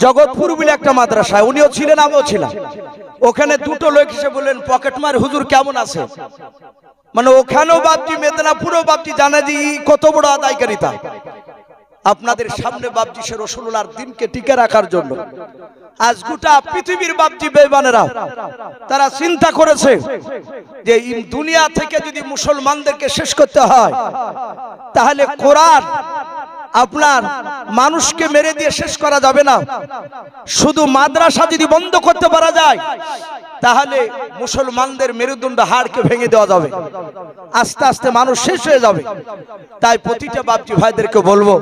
জগৎপুর বলে একটা মাদ্রাসায়, উনিও ছিলেন আমিও ছিলাম। ওখানে দুটো লোক এসে বললেন পকেট মার হুজুর কেমন আছে, মানে ওখানেও বাপজি মেদিনীপুরেও বাপজি জানে যে কত বড় আদায়কারিতা। আপনাদের সামনে বাপজি সে রাসূলুল্লাহর দিনকে টিকে রাখার জন্য আজ গোটা পৃথিবীর বাপজি বেঈমানেরা তারা চিন্তা করেছে যে এই দুনিয়া থেকে যদি মুসলমানদেরকে শেষ করতে হয় তাহলে কোরআন আপনার মানুষকে মেরে দিয়ে শেষ করা যাবে না, শুধু মাদ্রাসা যদি বন্ধ করতে পারা যায় তাহলে মুসলমানদের মেরুদণ্ড হাড়কে ভেঙে দেওয়া যাবে, আস্তে আস্তে মানুষ শেষ হয়ে যাবে। তাই প্রতিটা বাপজি ভাইদেরকে বলবো,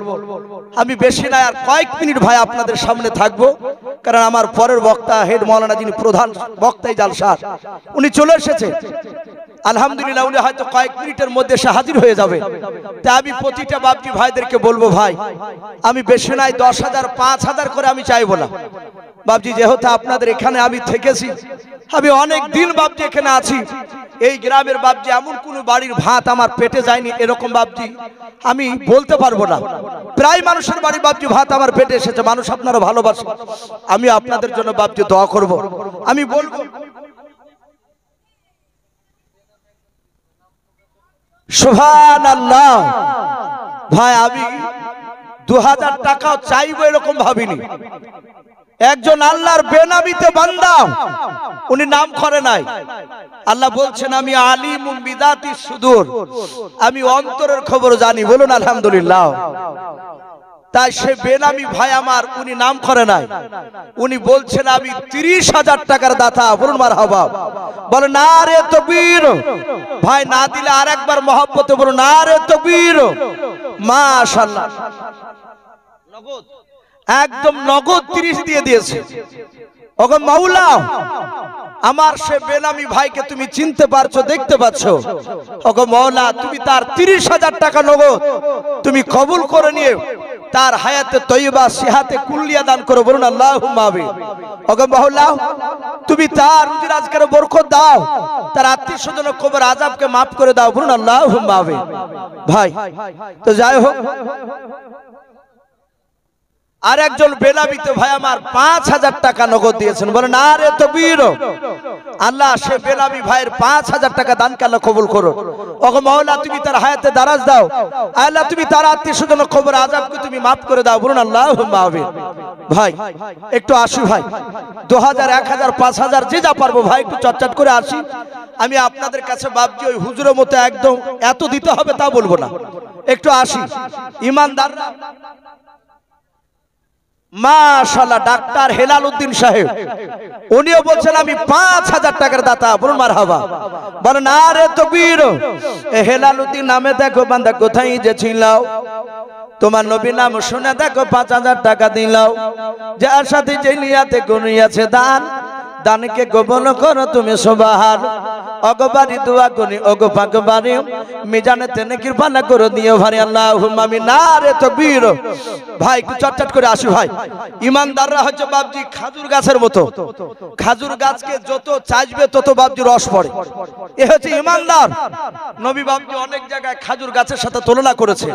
আমি বেশি না আর কয়েক মিনিট ভাই আপনাদের সামনে থাকবো, কারণ আমার পরের বক্তা হেড মাওলানা যিনি প্রধান বক্তাই জালসার উনি চলে এসেছে। আলহামদুলিল্লাহ উনি হয়তো কয়েক মিনিটের মধ্যে এসে হাজির হয়ে যাবে। তাই আমি প্রতিটা বাপজি ভাইদেরকে বলবো, ভাই আমি বেশি নাই 10,000 5,000 করে আমি চাইবো না বাপজি, যেহেতু আপনাদের এখানে আমি থেকেছি, আমি অনেক দিন বাপজি এখানে আছি। এই গ্রামের বাপজি এমন কোন বাড়ির ভাত আমার পেটে যায়নি এরকম বাপজি আমি বলতে পারবো না। প্রায় মানুষের বাড়ি বাপজি ভাত আমার পেটে এসেছে। মানুষ আপনারা ভালোবাসেন, আমি আপনাদের জন্য বাপজি দোয়া করব। আমি বলবো সুবহানাল্লাহ। ভাই আমি 2000 টাকাও চাইবো এরকম ভাবিনি। একজন আল্লাহর বেনামিতে বান্দা, উনি নাম করে নাই। আল্লাহ বলছেন আমি আলিমুম বিদাতিস সুদূর, আমি অন্তরের খবর জানি। বলুন আলহামদুলিল্লাহ। তাই সে বেনামি ভাই আমার, উনি নাম করে নাই, উনি বলছেন আমি 30,000 টাকার দাতা। বলুন মারহাবা, বলে নারে তাকবীর। ভাই না দিলে আরেকবার মহব্বতে বলুন নারে তাকবীর। মাশাআল্লাহ, নগদ একদম নগদ 30 দিয়ে দিয়েছে। ওগো মাওলা, আমার সে বেনামি ভাইকে তুমি চিনতে পারছো, দেখতে পাচ্ছো। ওগো মাওলা, তুমি তার 30,000 টাকা নগদ তুমি কবুল করে নিয়ে তার হায়াতে তৈয়বা সিহাতে কুল্লিয়া দান করো। বলুন আল্লাহুম্মা আমিন। ওগো মাওলা, তুমি তার রুজি রাজগারে বরকত দাও, তার আত্মীয় স্বজনের কবর আযাবকে maaf করে দাও। বলুন আল্লাহুম্মা আমিন। ভাই তো যাই হোক, আর একজন বেনামিতে ভাই আমার 5,000 টাকা নগদ দিয়েছেন। বলেন নারে তাকবীর। আল্লাহ সে বেনামি ভাইয়ের 5,000 টাকা দানকে আল্লাহ কবুল করো। ওগো মাওলা, তুমি তার হায়াতে দারাজ দাও। আল্লাহ তুমি তার আত্মীয় স্বজনের কবর আযাবকে তুমি maaf করে দাও। বলুন আল্লাহুম্মা আমিন। ভাই একটু আসি ভাই, 2000 1000 5000 যে যা পারবো ভাই একটু চটচট করে আসি। আমি আপনাদের কাছে বাপজি ওই হুজুরের মতো একদম এত দিতে হবে তা বলবো না, একটু আসি। ইমানদাররা মাশাআল্লাহ, ডাক্তার হেলাল উদ্দিন সাহেব উনিও বলছেন আমি 5,000 টাকার দাতা। বলুন মারহাবা, বলেন নারে তাকবীর। হেলাল উদ্দিন নামে দেখো বান্দা কোথায় যে ছিলাও, তোমার নবী নাম শুনে দেখো 5,000 টাকা দিলাও। যার সাথে যে নিয়াতে গুনিয়াছে দান, দানকে গোপন করো তুমি সুবহান। অগবারি দোয়া করি ওগো পাকবারি, মিজানেতে নেকির পানা করে দিও ভারি। আল্লাহুম্মা আমিন। নারে তাকবীর। ভাই একটু চটচট করে আসি ভাই। ইমানদাররা হচ্ছে বাপজি খাজুর গাছের মতো, খাজুর গাছকে যত চাইবে তত বাপজি রস পড়ে, এ হচ্ছে ইমানদার। নবী বাপজি অনেক জায়গায় খাজুর গাছের সাথে তুলনা করেছে।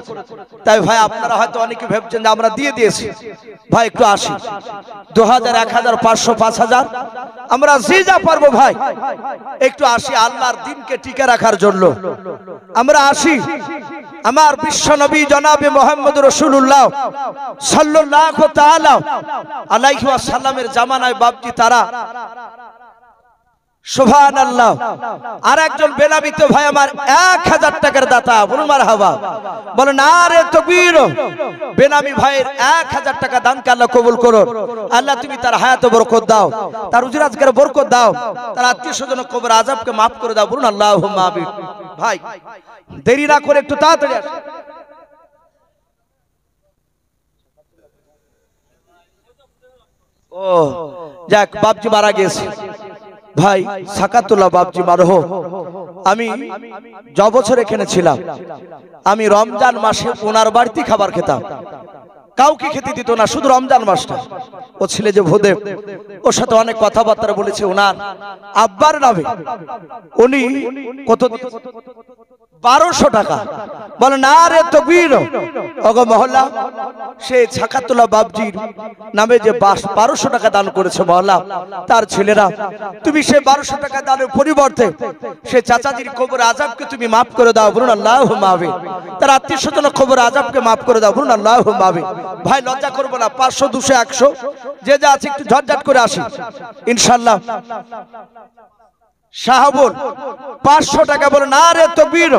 তাই ভাই আপনারা হয়তো অনেকে ভাবছেন যে আমরা দিয়ে দিয়েছি। ভাই একটু আসি, 2000 1000 500 5000 আমরা যে যা পারবো ভাই একটু আসি আল্লাহর দিনকে টিকে রাখার জন্য। আমরা আসি আমার বিশ্ব নবী জনাবে মুহাম্মদ রাসূলুল্লাহ সাল্লাল্লাহু তাআলা আলাইহি ওয়াসাল্লামের জামানায় বাপজি তারা সুবহানাল্লাহ। আর একজন বেনামিতে ভাই আমার 1000 টাকার দাতা। বলুন মারহাবা, বলেন নারে তাকবীর। বেনামি ভাইয়ের 1000 টাকা দানকে আল্লাহ কবুল করুন। আল্লাহ তুমি তার হায়াতে বরকত দাও, তার রুজি রাজগারে বরকত দাও, তার আত্মীয় স্বজনের কবর আযাবকে maaf করে দাও। বলুন আল্লাহুম্মা আমিন। ভাই দেরি না করে একটু তাড়াতাড়ি আসুন। ও যাক, বাপজি মারা গেছে ভাই সাকাতুল্লাহ বাপজি মারহ। আমি বছর এখানে ছিলাম, আমি রমজান মাসে ওনার বাড়িতে খাবার খেতাম। কাউকে খেতে দিত না, শুধু রমজান মাসটা। ও ছেলে যে ভূদেব, ওর সাথে অনেক কথাবার্তা বলেছে। ওনার আব্বার নামে উনি কত 1200 টাকা। বলে না রে তকবীর, ওগো মহল্লা, সে ছাকাতুল্লাহ বাবজির নামে যে 1200 টাকা দান করেছে মহল্লা, তার ছেলেরা, তুমি সে 1200 টাকা দানের পরিবর্তে সে চাচাজির কবর আযাবকে তুমি মাফ করে দাও, বলুন আল্লাহুম্মা আমিন। তার আত্মীয় স্বজনের কবর আযাবকে মাফ করে দাও, বলুন আল্লাহুম্মা আমিন। ভাই লজ্জা করবো না, 500 200 100 যে যা আছে একটু ঝটঝট করে আসি ইনশাআল্লাহ। শাহাবুল 500 টাকা। বলে না রে তকবীর,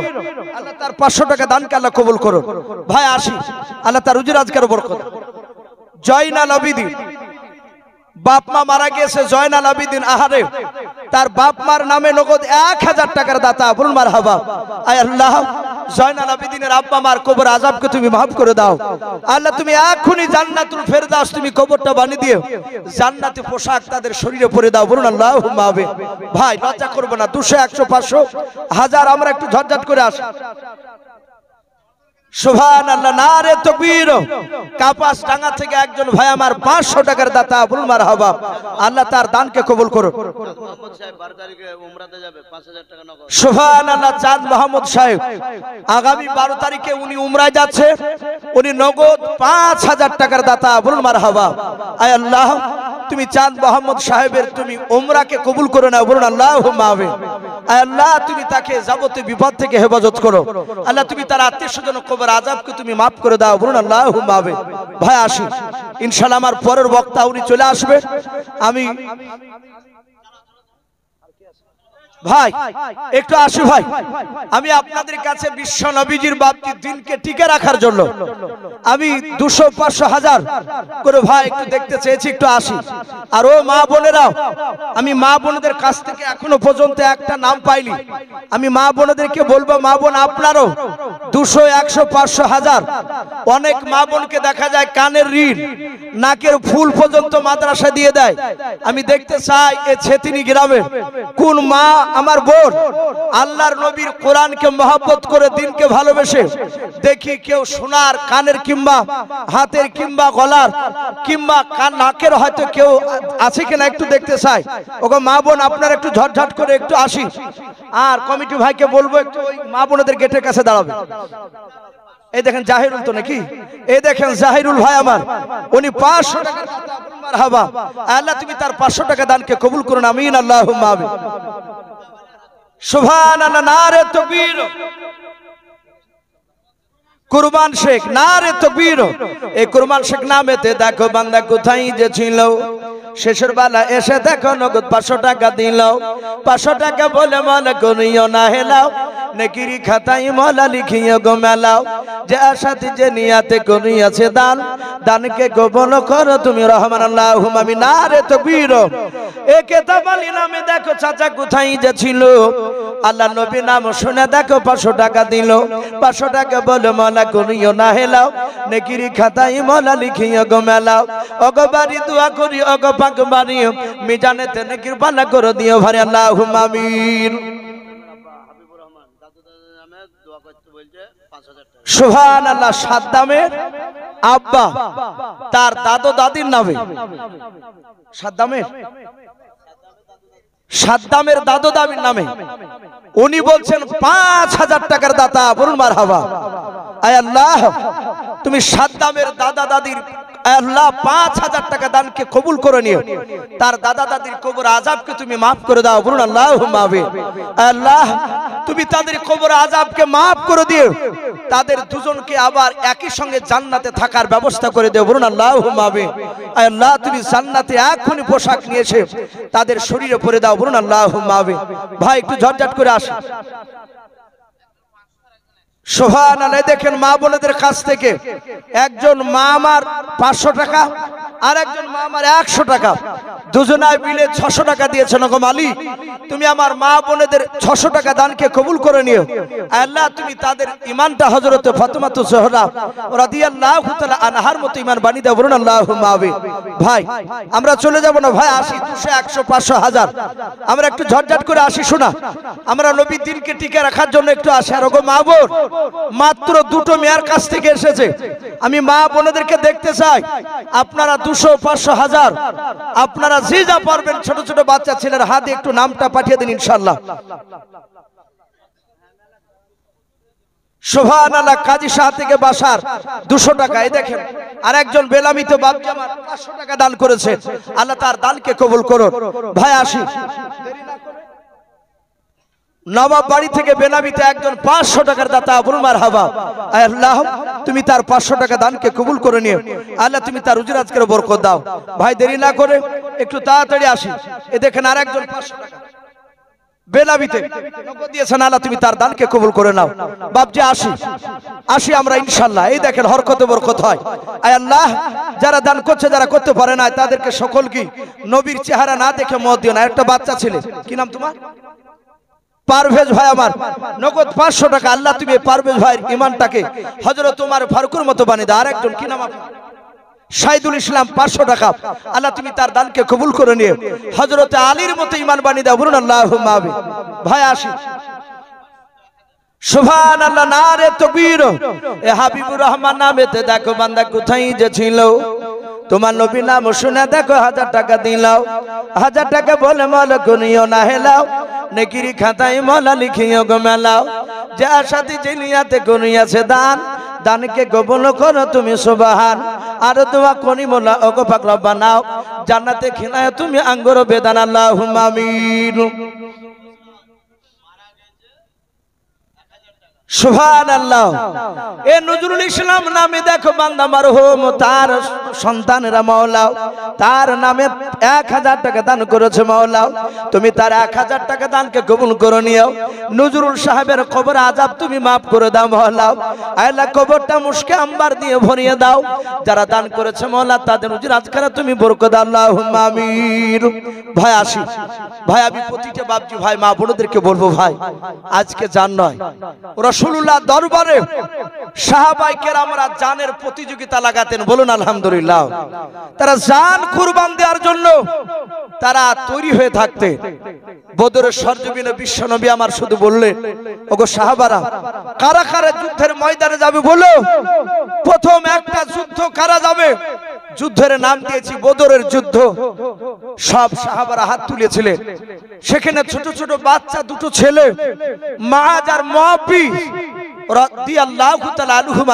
আল্লাহ তার 500 টাকা দানকে আল্লাহ কবুল করুন। ভাই আসি, আল্লাহ তার রুজি রাজগার বরকত। জয়নাল আবিদিন, বাপ মা মারা গিয়েছে জয়নাল আবিদিন, আহারে তার বাপ মার নামে নগদ 1000 টাকার দাতা, বলুন মারহাবা। আয় আল্লাহ, জয়নাল আবিদিনের আব্বা মার কবর আযাবকে তুমি মাফ করে দাও আল্লাহ। তুমি এখনই জান্নাতুল ফেরদাউস তুমি কবরটা বানিয়ে দিও, জান্নাতি পোশাক তাদের শরীরে পরে দাও, বলুন আল্লাহুম্মা আমিন। ভাই লজ্জা করবে না, 200 100 500 1000 আমরা একটু ঝটঝট করে আসি। সুবহানাল্লাহ, নারে তাকবীর। কাপাস ডাঙ্গা থেকে একজন ভাই আমার 500 টাকার দাতা, বলুন মারহাবা। আল্লাহ তার দানকে কবুল করুন।
মোহাম্মদ সাহেব 12 তারিখে উমরাতে যাবে, 5000 টাকা নগদ।
সুবহানাল্লাহ, চাঁদ মোহাম্মদ সাহেব আগামী 12 তারিখে উনি উমরায় যাচ্ছে, উনি নগদ 5000 টাকার দাতা, বলুন মারহাবা। আয় আল্লাহ, তুমি চাঁদ মোহাম্মদ সাহেবের তুমি উমরাকে কবুল করে নাও, বলুন আল্লাহুম্মা আমিন। আয় আল্লাহ, তুমি তাকে যাবতীয় বিপদ থেকে হেফাজত করো আল্লাহ। তুমি তার আত্মীয় স্বজন কবর আযাবকে তুমি মাফ করে দাও, বলুন আল্লাহুম্মা আমিন। ভাই আসি ইনশাআল্লাহ, আমার পরের বক্তা উনি চলে আসবে। আমি ভাই একটু আসি ভাই, আমি আপনাদের কাছে বিশ্ব নবীজির বাপ্তির দিনকে টিকে রাখার জন্য আমি 200 500 1000 করে ভাই একটু দেখতে চেয়েছি, একটু আসি। আর ও মা বোনেরাও, আমি মা বোনদের কাছ থেকে এখনো পর্যন্ত একটা নাম পাইনি। আমি মা বোনদেরকে বলবো, মা বোন আপনারও 200 100 500 1000। অনেক মা বোনকে দেখা যায় কানের ঋণ নাকের ফুল পর্যন্ত মাদ্রাসা দিয়ে দেয়। আমি দেখতে চাই এ ছেতিনি গ্রামে কোন মা আমার বোন আল্লাহর নবীর কোরআনকে মহব্বত করে দিনকে ভালোবেসে, দেখি কেউ সোনার কানের কিংবা হাতের কিংবা গলার কিংবা নাকের হয়তো কেউ আছে কিনা একটু দেখতে চাই। ওগো মা বোন আপনারা একটু ঝটঝট করে একটু আসি। আর কমিটি ভাইকে বলবো একটু ওই মা বোনদের গেটের কাছে দাঁড়াবে। এই দেখেন জাহিরুল তো নাকি, এই দেখেন জাহিরুল ভাই আমার, উনি 500 টাকা মারহাবা। আল্লাহ তুমি তার 500 টাকা দানকে কবুল করুন, আমিন আল্লাহুম্মা আমিন। সুবহানাল্লাহ, নারে তাকবীর। কুরবান শেখ, নারে তাকবীর। এই কুরবান শেখ নামেতে দেখো বান্দা কোথায় যে ছিল, শেষের বেলা এসে দেখো নগদ 500 টাকা দিল। 500 টাকা বলে মনে করিও না হেলাও, নেকিরি খাতায় মলা লিখিও গো মেলাও। যে আশাতে যে নিয়াতে করিয়াছে দান, দানকে কবুল করো তুমি রহমান আল্লাহুম্মা আমিন। নারে তাকবীর। এ কিতাব আলী নামে দেখো চাচা কোথায় যে ছিল, আল্লাহ নবী নাম শুনে দেখো 500 টাকা দিল। 500 টাকা বলে মলা করিও না হেলাও, নেকিরি খাতায় মলা লিখিও গো মেলাও। ওগো বাড়ি দোয়া করি, ওগো পাক বাড়ি মিজানেতে নেকির পালা করে দিও ভারি আল্লাহুম্মা আমিন। সুবহানাল্লাহ, সাদ্দামের আব্বা তার দাদু দাদির নামে, সাদ্দামের দাদু দাদির নামে উনি বলছেন 5000 টাকার দাতা, বলুন মারহাবা। আয় আল্লাহ, তুমি সাদ্দামের দাদা দাদির আল্লাহ 5000 টাকা দানকে কবুল করে নিও, তার দাদা দাদির কবর আযাবকে তুমি মাফ করে দাও, বলুন আল্লাহুম্মা আমিন। আল্লাহ তুমি তাদের কবর আযাবকে মাফ করে দিও, তাদের দুজনকে আবার একই সঙ্গে জান্নাতে থাকার ব্যবস্থা করে দিও, বলুন আল্লাহুম্মা আমিন। আল্লাহ তুমি জান্নাতে এখনই পোশাক নিয়ে এসে তাদের শরীরে পরে দাও, বলুন আল্লাহুম্মা আমিন। ভাই একটু ঝটঝট করে আসুন। সুবহানাল্লাহ, দেখেন মা বোনদের কাছ থেকে একজন মা আমার 500 টাকা,
আর একজন মা আমার 100 টাকা, দুজনায় মিলে 600 টাকা দিয়েছেন। গো মালিক, তুমি আমার মা বোনেদের 600 টাকা দানকে কবুল করে নিও। আল্লাহ তুমি তাদের ঈমানটা হযরত ফাতেমাতুজ জোহরা রাদিয়াল্লাহু তাআলা আনহার মতো ঈমান বানিয়ে দাও, বলুন আল্লাহুম্মা আমিন। ভাই আমরা চলে যাব না ভাই, 80, 200, 100, 500, 1000 আমরা একটু ঝটঝট করে আসি। শোনা, আমরা নবীর দিনকে টিকে রাখার জন্য একটু আসি। আর গো মা বোন, মাত্র দুটো মেয়ের কাছ থেকে এসেছে, আমি মা বোনেদেরকে দেখতে চাই। আপনারা 200, 500, 1000 আপনারা যে যা পারবেন, ছোট ছোট বাচ্চা ছেলের হাতে একটু নামটা পাঠিয়ে দিন ইনশাআল্লাহ। সুবহানাল্লাহ। কাজী শাহ থেকে বাসার 200 টাকা। এই দেখেন আর একজন বেলামিত বাপজি আমার 500 টাকা দান করেছে। আল্লাহ তার দানকে কবুল করুন। ভাই আসি, নবাব বাড়ি থেকে বেনামিতে একজন 500 টাকার দাতা, বলুন মারহাবা। আল্লাহ তুমি তার 500 টাকা দানকে কবুল করে নিও। আল্লাহ তুমি তার রুজি রাজকের বরকত দাও। ভাই দেরি না করে একটু তাড়াতাড়ি আসি। এ দেখেন আর একজন 500 টাকা বেলাবিতে নগদ দিয়েছেন। আল্লাহ তুমি তার দানকে কবুল করে নাও। বাপজি আসি আসি আমরা ইনশাআল্লাহ। এই দেখেন হরকতে বরকত হয়। আয় আল্লাহ, যারা দান করছে, যারা করতে পারে না, তাদেরকে সকলকে নবীর চেহারা না দেখে মত দিও না। একটা বাচ্চা ছেলে, কি নাম তোমার? পারভেজ ভাই আমার নগদ 500 টাকা। আল্লাহ তুমি পারভেজ ভাইয়ের ঈমানটাকে হযরত ওমর ফারুকের মতো বানিয়ে দাও। আরেকজন কি নাম আপনার? শাহিদুল ইসলাম 500 টাকা। আল্লাহ তুমি তার দানকে কবুল করে নিও। হযরত আলীর মতো ঈমান বানিয়ে দাও, বলুন আল্লাহুম্মা আমিন। ভাই আসি, সুবহানাল্লাহ, নারে তাকবীর। এ হাবিবুর রহমান নামেতে দেখো বান্দা কোথায় যে ছিল, তোমার নবী নাম শুনে দেখো 1000 টাকা দিলাও। 1000 টাকা বলে মাল গুনিও না হেলাও, নেকির খাতায় মালা লিখিও গো মেলাও। যা সাথী জিনিয়াতে গুনিয়াছে দান, দানকে কবুল করো তুমি সুবহান। আর দোয়া কোনি মোলা ওগো পাক রব্বানা, জান্নাতে খিলায় তুমি আঙ্গুর বেদান, আল্লাহুম্মা আমিন। সুবহানাল্লাহ। এ নজরুল ইসলাম নামে দেখো বান্দা মারহুম, তার সন্তানেরা মাওলাও তার নামে 1000 টাকা দান করেছে মাওলাও। তুমি তার 1000 টাকা দানকে কবুল করে নিও। নজরুল সাহেবের কবর আযাব তুমি maaf করে দাও মাওলাও। আল্লাহ কবরটা মুশকে আম্বার দিয়ে ভরিয়ে দাও। যারা দান করেছে মাওলা তাদের রুজি রাজকারে তুমি বরকত দাও, আল্লাহুম্মা আমিন। ভাই আসি, ভাই আমি প্রতিটা বাপজি ভাই মা বোনদেরকে বলবো, ভাই আজকে জান নয়, রাসূলুল্লাহ দরবারে সাহাবায়ে কেরামরা জানের প্রতিযোগিতা লাগাতেন, বলুন আলহামদুলিল্লাহ। তারা জান কুরবান দেওয়ার জন্য তারা তৈরি হয়ে থাকতে। বদরের সরজমিনে বিশ্বনবী আমার শুধু বললেন, ওগো সাহাবারা, কারা কারা যুদ্ধের ময়দানে যাবে বলো। প্রথম একটা যুদ্ধ কারা যাবে, যুদ্ধের নাম দিয়েছি বদরের যুদ্ধ। সব সাহাবারা হাত তুলেছিলেন। সেখানে ছোট ছোট বাচ্চা দুটো ছেলে, মাআজ আর মুআবিস রাদিয়াল্লাহু তাআলা আনহুম